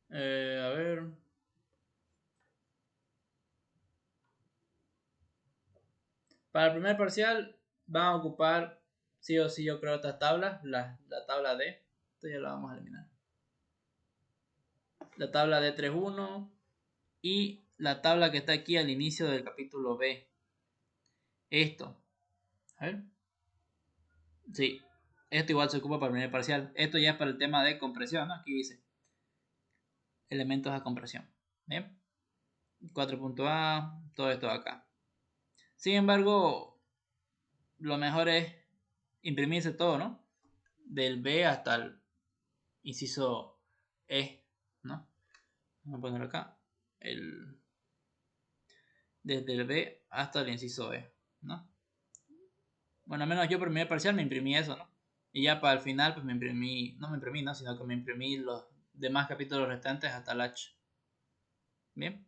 A ver. Para el primer parcial van a ocupar sí o sí yo creo estas tablas. La tabla D. Esto ya la vamos a eliminar. La tabla D31 y la tabla que está aquí al inicio del capítulo B. Esto. A ver. Sí. Esto igual se ocupa para el primer parcial. Esto ya es para el tema de compresión, ¿no? Aquí dice elementos a compresión. Bien. 4.A. Todo esto acá. Sin embargo, lo mejor es imprimirse todo, ¿no? Del B hasta el inciso E, ¿no? Vamos a poner acá desde el B hasta el inciso E, ¿no? Bueno, al menos yo por mi parcial me imprimí eso, ¿no? Y ya para el final, pues no me imprimí, ¿no? Sino que me imprimí los demás capítulos restantes hasta el H. Bien.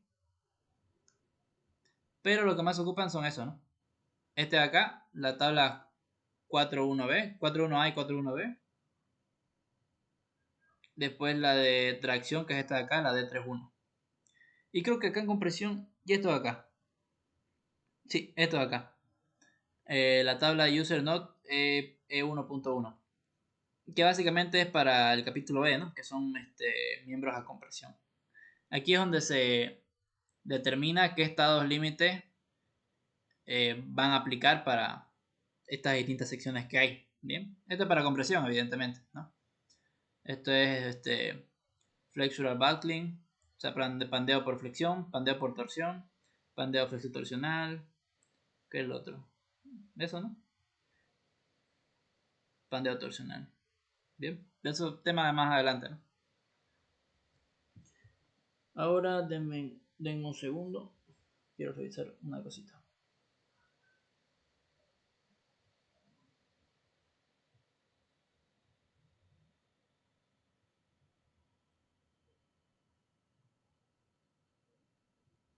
Pero lo que más ocupan son eso, ¿no? Este de acá, la tabla 4.1b, 4.1a y 4.1b. Después la de tracción, que es esta de acá, la de 3.1. Y creo que acá en compresión, y esto de acá. Sí, esto de acá. La tabla user node E1.1. Que básicamente es para el capítulo B, ¿no? Que son miembros a compresión. Aquí es donde se determina qué estados límite van a aplicar para estas distintas secciones que hay. Bien, esto es para compresión, evidentemente, ¿no? Esto es flexural buckling, o sea, pandeo por flexión, pandeo por torsión, pandeo flexiotorsional, ¿qué es el otro? Eso, ¿no? Pandeo torsional. Bien, eso tema de más adelante, ¿no? Ahora denme un segundo, quiero revisar una cosita.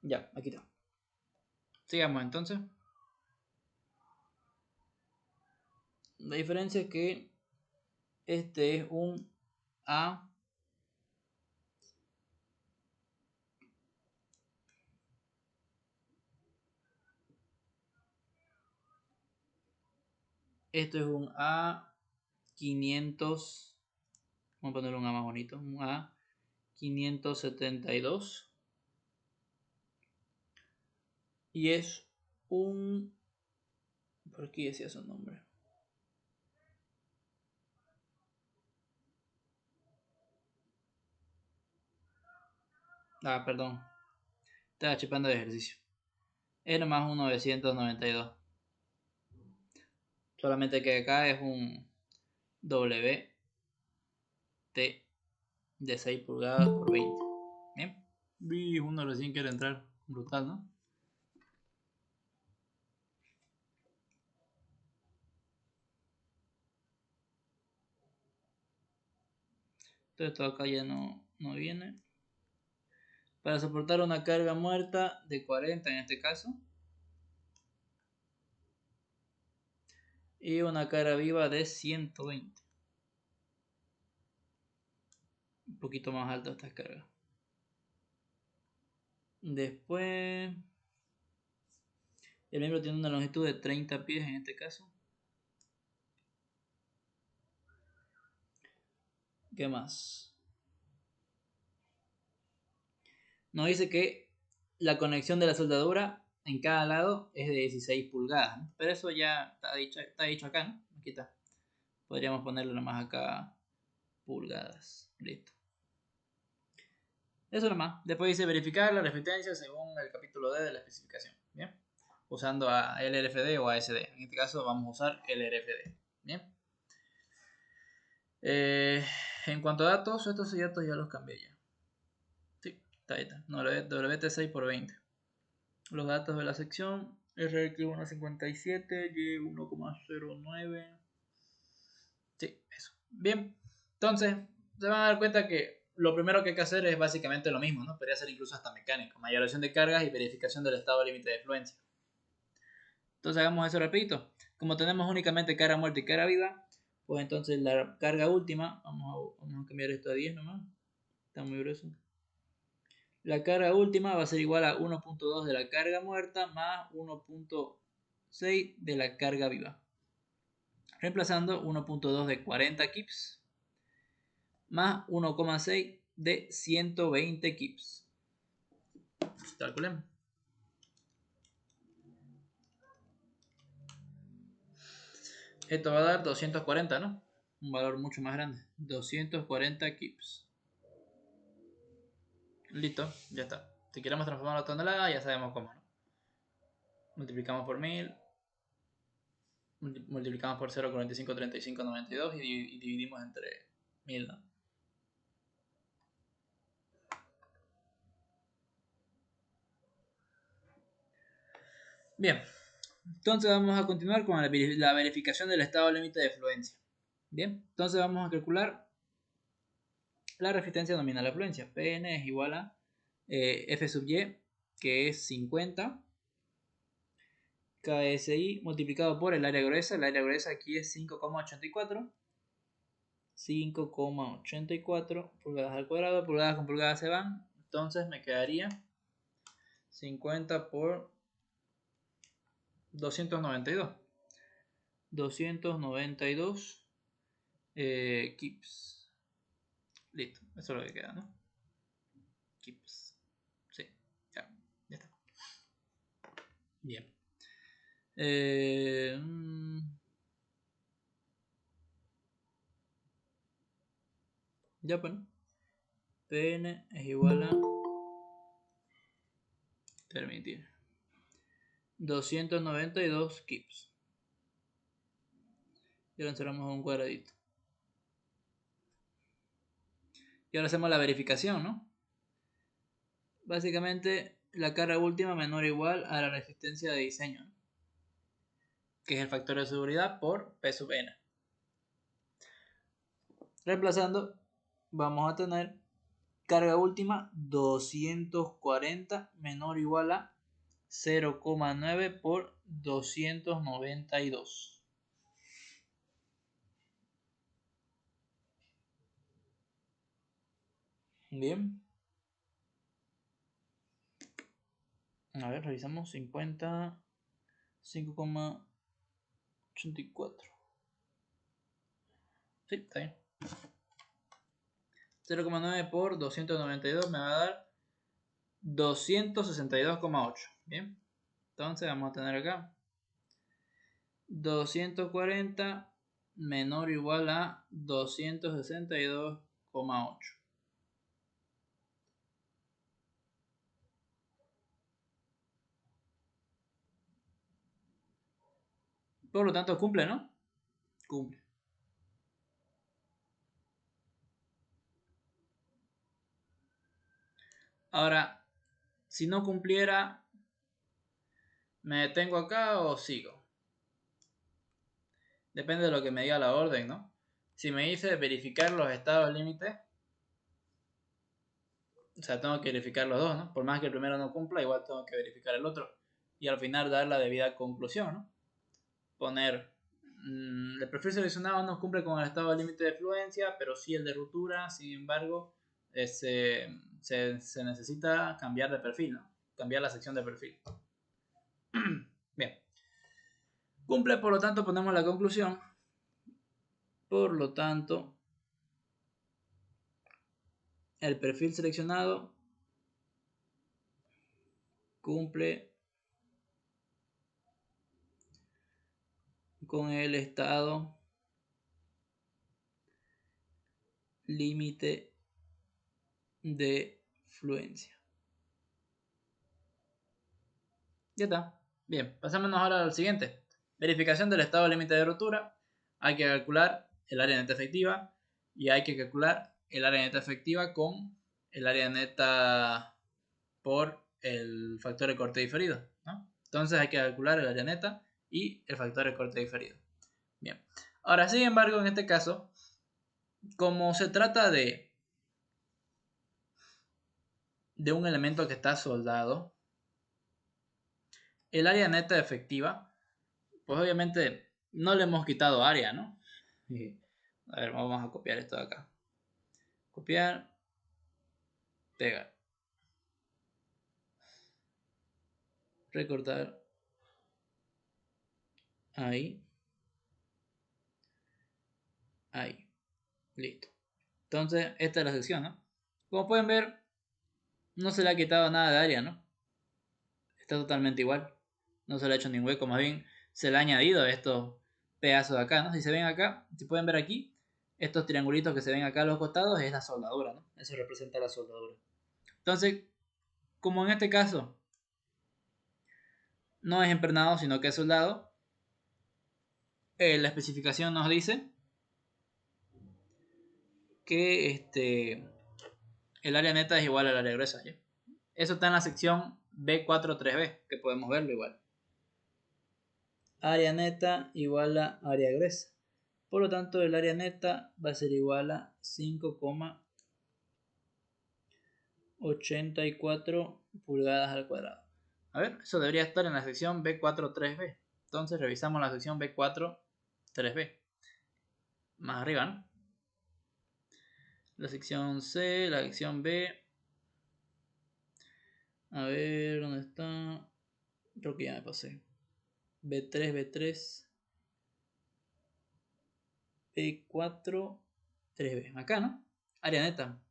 Ya, aquí está. Sigamos entonces. La diferencia es que este es un A. Esto es un A500. Vamos a poner un A más bonito. Un A572. Y es un... ¿Por qué decía su nombre? Ah, perdón. Estaba chipando de ejercicio. Era más un 992. Solamente que acá es un WT de 6 pulgadas por 20. Bien. Vi uno recién quiere entrar. Brutal, ¿no? Entonces esto acá ya no viene. Para soportar una carga muerta de 40 en este caso. Y una carga viva de 120. Un poquito más alta esta carga. Después, el miembro tiene una longitud de 30 pies en este caso. ¿Qué más? Nos dice que la conexión de la soldadura en cada lado es de 16 pulgadas, ¿no? Pero eso ya está dicho acá, ¿no? Aquí está. Podríamos ponerle nomás acá pulgadas. Listo. Eso nomás. Después dice verificar la resistencia según el capítulo D de la especificación. Bien. Usando a LRFD o ASD. En este caso vamos a usar LRFD. Bien. En cuanto a datos, estos datos ya los cambié ya. Sí, está ahí. Está. WT6 por 20. Los datos de la sección RX157, Y1,09. Sí, eso. Bien. Entonces, se van a dar cuenta que lo primero que hay que hacer es básicamente lo mismo, ¿no? Podría ser incluso hasta mecánico. Mayoración de cargas y verificación del estado límite de fluencia. Entonces hagamos eso rapidito. Como tenemos únicamente cara muerta y cara viva, pues entonces la carga última, vamos a cambiar esto a 10 nomás. Está muy grueso. La carga última va a ser igual a 1.2 de la carga muerta más 1.6 de la carga viva. Reemplazando 1.2 de 40 kips más 1,6 de 120 kips. Calculemos. Esto va a dar 240, ¿no? Un valor mucho más grande. 240 kips. Listo, ya está. Si queremos transformar la tonelada, ya sabemos cómo, ¿no? multiplicamos por 1000, multiplicamos por 0,453592 y dividimos entre 1000, ¿no? Bien, entonces vamos a continuar con la verificación del estado límite de fluencia. Bien, entonces vamos a calcular la resistencia nominal a fluencia. Pn es igual a F sub y, que es 50 KSI multiplicado por el área gruesa. El área gruesa aquí es 5,84. 5,84 pulgadas al cuadrado. Pulgadas con pulgadas se van. Entonces me quedaría 50 por 292. 292 kips. Listo, eso es lo que queda, ¿no? Kips. Sí, ya está. Bien. Ya pues, Pn es igual a permitir 292 kips. Y lo encerramos a un cuadradito. Y ahora hacemos la verificación, ¿no? Básicamente la carga última menor o igual a la resistencia de diseño, ¿no? Que es el factor de seguridad por P sub n. Reemplazando, vamos a tener carga última 240 menor o igual a 0,9 por 292. Bien. A ver, revisamos 50, 5,84. Sí, está bien. 0,9 por 292 me va a dar 262,8. Bien. Entonces vamos a tener acá 240 menor o igual a 262,8. Por lo tanto cumple, ¿no? Cumple. Ahora, si no cumpliera, ¿me detengo acá o sigo? Depende de lo que me diga la orden, ¿no? Si me dice verificar los estados límites, o sea, tengo que verificar los dos, ¿no? Por más que el primero no cumpla, igual tengo que verificar el otro. Y al final dar la debida conclusión, ¿no? Poner, el perfil seleccionado no cumple con el estado límite de fluencia, pero sí el de ruptura. Sin embargo, se necesita cambiar de perfil, ¿no? Cambiar la sección de perfil. Bien. Cumple, por lo tanto, ponemos la conclusión. Por lo tanto, el perfil seleccionado cumple con el estado límite de fluencia. Ya está. Bien, pasémonos ahora al siguiente. Verificación del estado límite de ruptura. Hay que calcular el área neta efectiva y hay que calcular el área neta efectiva con el área neta por el factor de corte diferido, ¿no? Entonces hay que calcular el área neta y el factor de corte diferido. Bien. Ahora, sin embargo, en este caso, como se trata de un elemento que está soldado, el área neta efectiva, pues obviamente no le hemos quitado área, ¿no? A ver, vamos a copiar esto de acá. Copiar, pegar, recortar, ahí, ahí, listo. Entonces, esta es la sección, ¿no? Como pueden ver, no se le ha quitado nada de área, ¿no? Está totalmente igual. No se le ha hecho ningún hueco, más bien se le ha añadido estos pedazos de acá, ¿no? Si se ven acá, si pueden ver aquí, estos triangulitos que se ven acá a los costados es la soldadura, ¿no? Eso representa la soldadura. Entonces, como en este caso, no es empernado, sino que es soldado. La especificación nos dice que el área neta es igual al área gruesa, ¿ya? Eso está en la sección B43B, que podemos verlo igual. Área neta igual a área gruesa. Por lo tanto, el área neta va a ser igual a 5,84 pulgadas al cuadrado. A ver, eso debería estar en la sección B43B. Entonces revisamos la sección B43B. Más arriba, ¿no? La sección C, la sección B. A ver, ¿dónde está? Creo que ya me pasé. B3, B3. B4, 3B. Acá, ¿no? Área neta.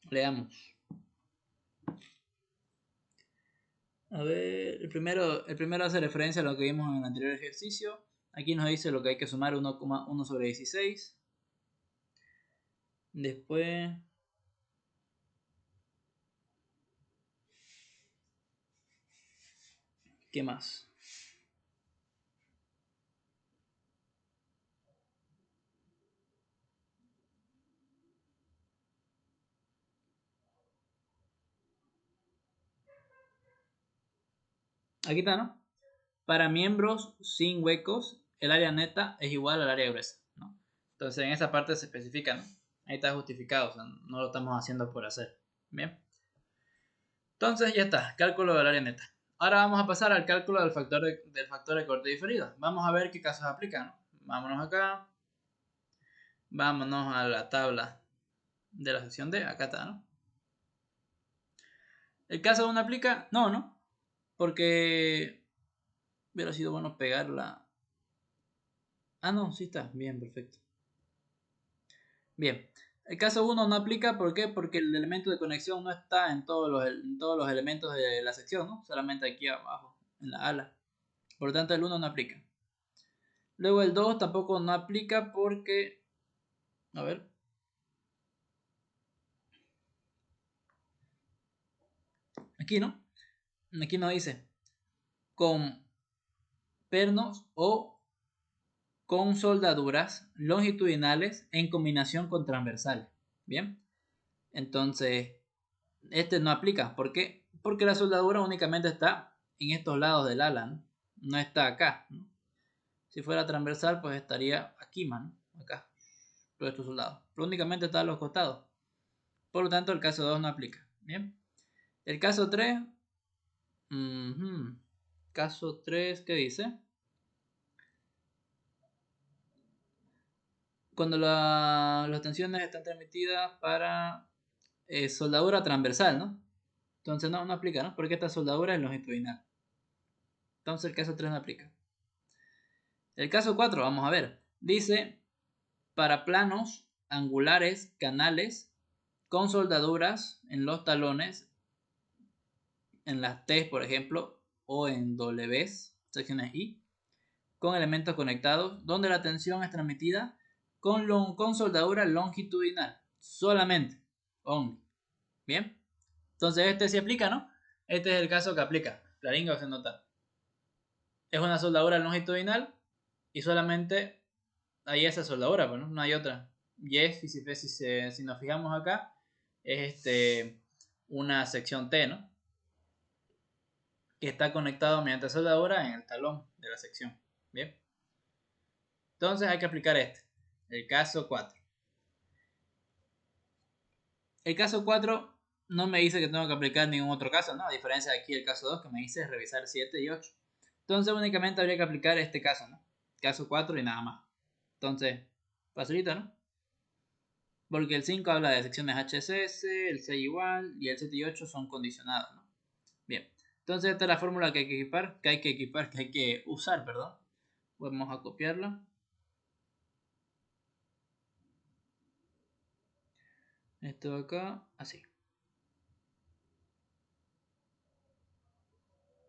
Leamos. A ver, el primero hace referencia a lo que vimos en el anterior ejercicio. Aquí nos dice lo que hay que sumar 1,1 sobre 16. Después, ¿qué más? Aquí está, ¿no? Para miembros sin huecos, el área neta es igual al área gruesa, ¿no? Entonces en esa parte se especifica, ¿no? Ahí está justificado, o sea, no lo estamos haciendo por hacer. Bien. Entonces ya está, cálculo del área neta. Ahora vamos a pasar al cálculo del factor de corte diferido. Vamos a ver qué casos aplican, ¿no? Vámonos acá. Vámonos a la tabla de la sección D. Acá está, ¿no? ¿El caso 1 aplica? No, ¿no? Porque hubiera sido bueno pegarla. Ah, no, sí está. Bien, perfecto. Bien. El caso 1 no aplica, ¿por qué? Porque el elemento de conexión no está en todos los elementos de la sección, ¿no? Solamente aquí abajo, en la ala. Por lo tanto, el 1 no aplica. Luego el 2 tampoco no aplica porque... A ver. Aquí, ¿no? Aquí nos dice con pernos o con soldaduras longitudinales en combinación con transversales. Bien. Entonces, este no aplica. ¿Por qué? Porque la soldadura únicamente está en estos lados del ala, ¿no? No está acá, ¿no? Si fuera transversal, pues estaría aquí, man, acá, todos estos soldados. Pero únicamente está a los costados. Por lo tanto, el caso 2 no aplica. Bien. El caso 3. Caso 3, ¿qué dice? Cuando las tensiones están transmitidas para soldadura transversal, ¿no? Entonces no aplica, ¿no? Porque esta soldadura es longitudinal. Entonces el caso 3 no aplica. El caso 4, vamos a ver. Dice, para planos angulares, canales, con soldaduras en los talones, en las T, por ejemplo, o en Ws, secciones I, con elementos conectados, donde la tensión es transmitida con soldadura longitudinal, solamente, only. Bien, entonces este sí aplica, ¿no? Este es el caso que aplica, claringo se nota. Es una soldadura longitudinal y solamente hay esa soldadura, pues, ¿no? No hay otra. Y es, si nos fijamos acá, es una sección T, ¿no? Que está conectado mediante soldadura en el talón de la sección. Bien. Entonces hay que aplicar el caso 4. El caso 4 no me dice que tengo que aplicar ningún otro caso, ¿no? A diferencia de aquí el caso 2 que me dice revisar 7 y 8. Entonces únicamente habría que aplicar este caso, ¿no? Caso 4 y nada más. Entonces, facilita, ¿no? Porque el 5 habla de secciones HSS, el 6 igual y el 7 y 8 son condicionados, ¿no? Bien. Entonces esta es la fórmula que hay que usar, perdón. Vamos a copiarla. Esto acá, así.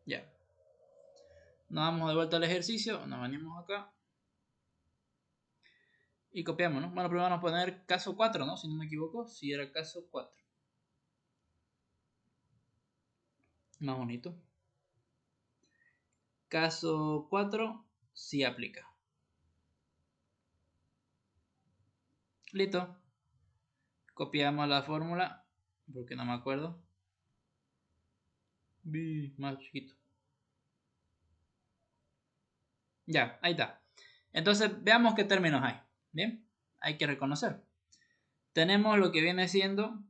Ya. Nos vamos de vuelta al ejercicio, nos venimos acá. Y copiamos, ¿no? Bueno, primero vamos a poner caso 4, ¿no? Si no me equivoco, si era caso 4. Más bonito. Caso 4, sí aplica. Listo. Copiamos la fórmula, porque no me acuerdo. Más chiquito. Ya, ahí está. Entonces, veamos qué términos hay. Bien, hay que reconocer. Tenemos lo que viene siendo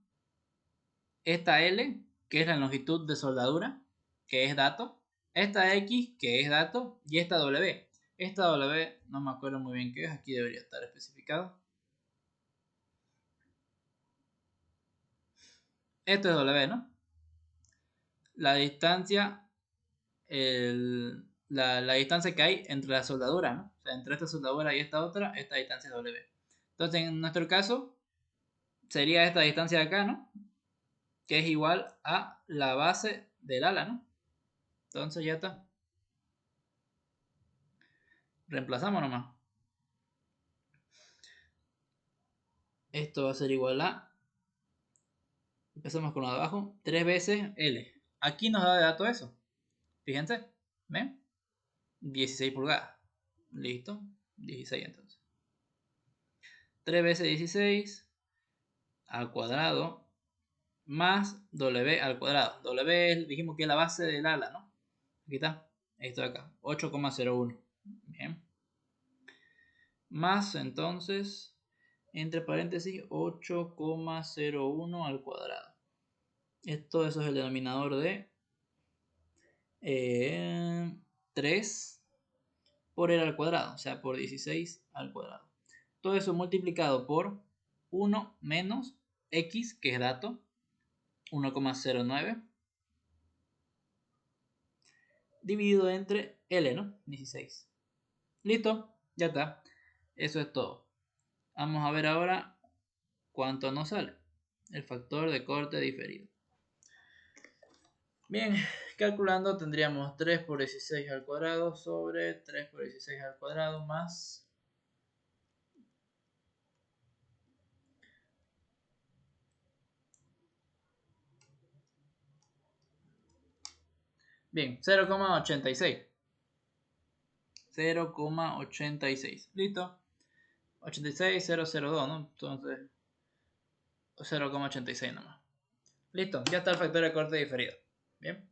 esta L, que es la longitud de soldadura, que es dato. Esta X, que es dato. Y esta W. Esta W no me acuerdo muy bien qué es. Aquí debería estar especificado. Esto es W, ¿no? La distancia, la distancia que hay entre las soldaduras, ¿no? O sea, entre esta soldadura y esta otra, esta distancia es W. Entonces, en nuestro caso, sería esta distancia de acá, ¿no? Que es igual a la base del ala, ¿no? Entonces ya está. Reemplazamos nomás. Esto va a ser igual a, empezamos con lo de abajo, 3 veces L. Aquí nos da de dato eso. Fíjense, ¿ven? 16 pulgadas. Listo, 16 entonces. 3 veces 16 al cuadrado más W al cuadrado. W dijimos que es la base del ala, ¿no? Aquí está, esto de acá, 8,01. Bien. Más entonces, entre paréntesis, 8,01 al cuadrado. Todo eso es el denominador de 3 por L al cuadrado, o sea, por 16 al cuadrado. Todo eso multiplicado por 1 menos X, que es dato, 1,09, dividido entre L, ¿no? 16. Listo, ya está. Eso es todo. Vamos a ver ahora cuánto nos sale el factor de corte diferido. Bien, calculando tendríamos 3 por 16 al cuadrado sobre 3 por 16 al cuadrado más bien, 0,86. 0,86. Listo. 86,002, ¿no? Entonces 0,86 nomás. Listo, ya está el factor de corte diferido. Bien.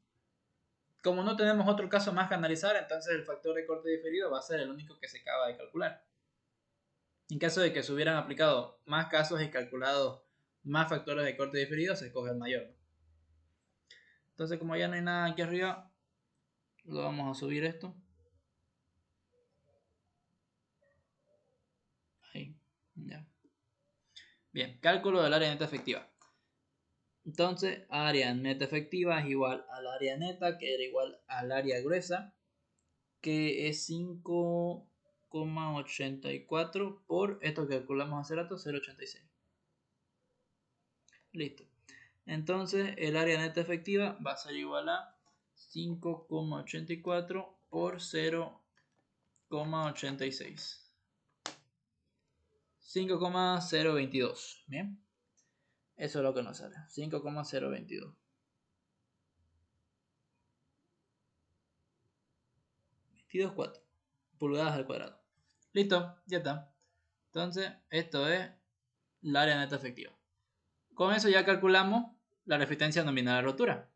Como no tenemos otro caso más que analizar, entonces el factor de corte diferido va a ser el único que se acaba de calcular. En caso de que se hubieran aplicado más casos y calculado más factores de corte diferido, se escoge el mayor. Entonces, como ya no hay nada aquí arriba, lo vamos a subir esto. Ahí, ya. Bien, cálculo del área neta efectiva. Entonces, área neta efectiva es igual al área neta, que era igual al área gruesa, que es 5,84 por esto que calculamos hace rato, 0,86. Listo. Entonces, el área neta efectiva va a ser igual a 5,84 por 0,86. 5,022. Bien. Eso es lo que nos sale. 5,022. 22,4 pulgadas al cuadrado. Listo, ya está. Entonces, esto es el área neta efectiva. Con eso ya calculamos la resistencia nominal a rotura.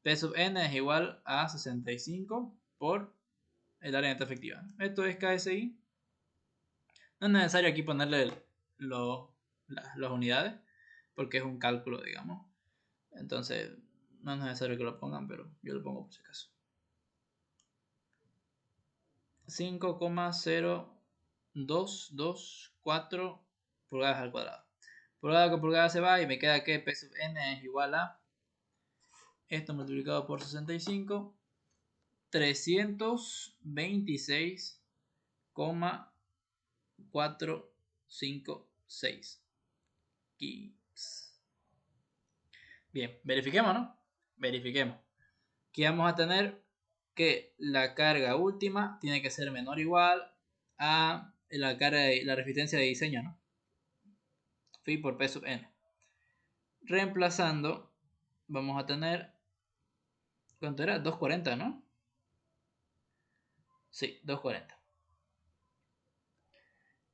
P sub n es igual a 65 por el área neta efectiva. Esto es KSI. No es necesario aquí ponerle las unidades, porque es un cálculo, digamos. Entonces, no es necesario que lo pongan, pero yo lo pongo por si acaso. 5,0224 pulgadas al cuadrado. Pulgada con pulgada se va y me queda que P sub n es igual a esto multiplicado por 65, 326,456 kips. Bien, verifiquemos, ¿no? Verifiquemos. Aquí vamos a tener que la carga última tiene que ser menor o igual a la resistencia de diseño, ¿no? Phi por P sub n. Reemplazando, vamos a tener ¿Cuánto era? 240, ¿no? Sí, 240.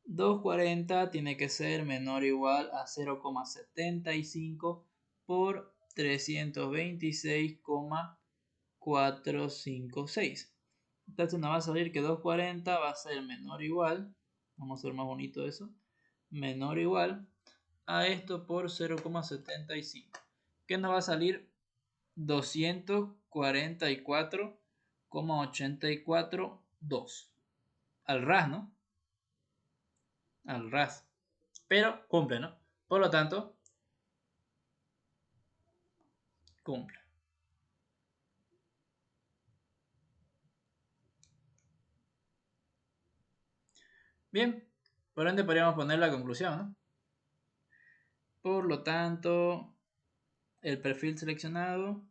240 tiene que ser menor o igual a 0,75 por 326,456. Entonces nos va a salir que 240 va a ser menor o igual, vamos a hacer más bonito eso, menor o igual a esto por 0,75. ¿Qué nos va a salir? 244,842 al ras, ¿no? Al ras. Pero cumple, ¿no? Por lo tanto, cumple. Bien, por ende podríamos poner la conclusión, ¿no? Por lo tanto, el perfil seleccionado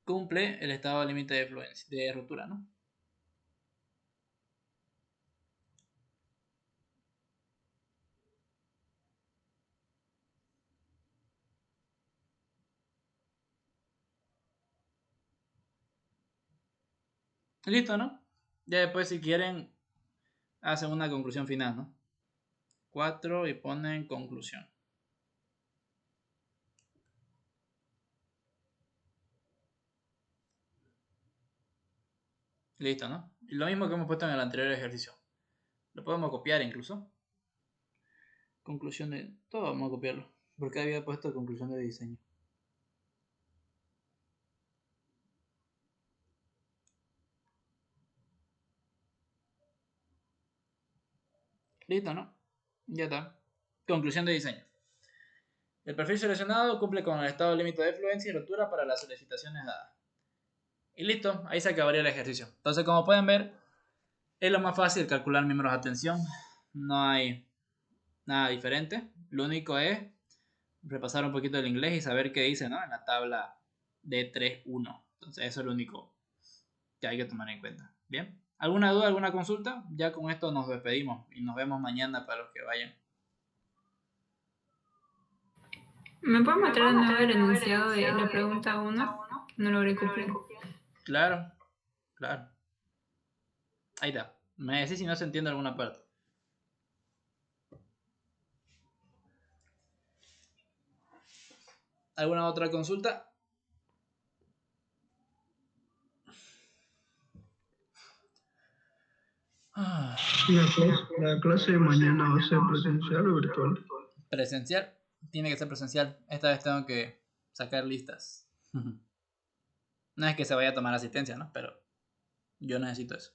cumple el estado límite de fluencia, de rotura, ¿no? Listo, ¿no? Ya después si quieren hacen una conclusión final, ¿no? 4 y ponen conclusión. Listo, ¿no? Y lo mismo que hemos puesto en el anterior ejercicio. Lo podemos copiar incluso. Conclusión de... Todo vamos a copiarlo. Porque había puesto conclusión de diseño. Listo, ¿no? Ya está. Conclusión de diseño. El perfil seleccionado cumple con el estado límite de fluencia y rotura para las solicitaciones dadas. Y listo, ahí se acabaría el ejercicio. Entonces, como pueden ver, es lo más fácil calcular miembros de atención. No hay nada diferente. Lo único es repasar un poquito el inglés y saber qué dice, ¿no? En la tabla de 3.1. Entonces, eso es lo único que hay que tomar en cuenta. Bien. ¿Alguna duda, alguna consulta? Ya con esto nos despedimos y nos vemos mañana para los que vayan. ¿Me puedes mostrar de nuevo el enunciado de la pregunta 1? No logré copiar. Claro, claro. Ahí está. Me decís si no se entiende alguna parte. ¿Alguna otra consulta? La clase de mañana va a ser presencial o virtual. Presencial. Tiene que ser presencial. Esta vez tengo que sacar listas. No es que se vaya a tomar asistencia, ¿no? Pero yo necesito eso.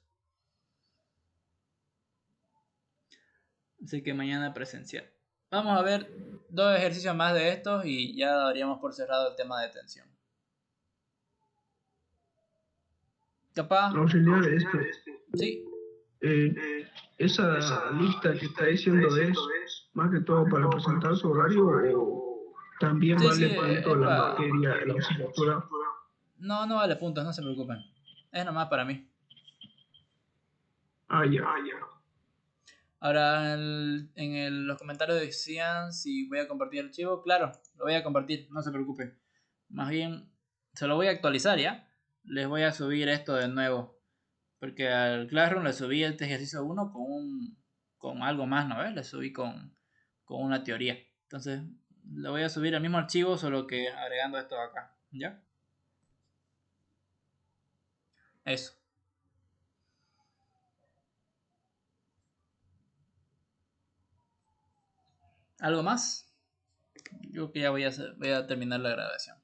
Así que mañana presencial. Vamos a ver 2 ejercicios más de estos y ya daríamos por cerrado el tema de tensión. Capaz. Auxiliar, Sí. esa lista que está diciendo es más que todo para presentar su horario o también Sí, vale sí, punto es la para... materia de la asignatura. No vale puntos, no se preocupen. Es nomás para mí. Ah, ya. Ahora los comentarios decían si voy a compartir el archivo. Claro, lo voy a compartir, no se preocupen. Más bien, se lo voy a actualizar ya. Les voy a subir esto de nuevo. Porque al Classroom le subí este ejercicio 1 con algo más, ¿no ves? Le subí con una teoría. Entonces, le voy a subir el mismo archivo, solo que agregando esto acá. ¿Ya? Eso. ¿Algo más? Yo que ya voy a terminar la grabación.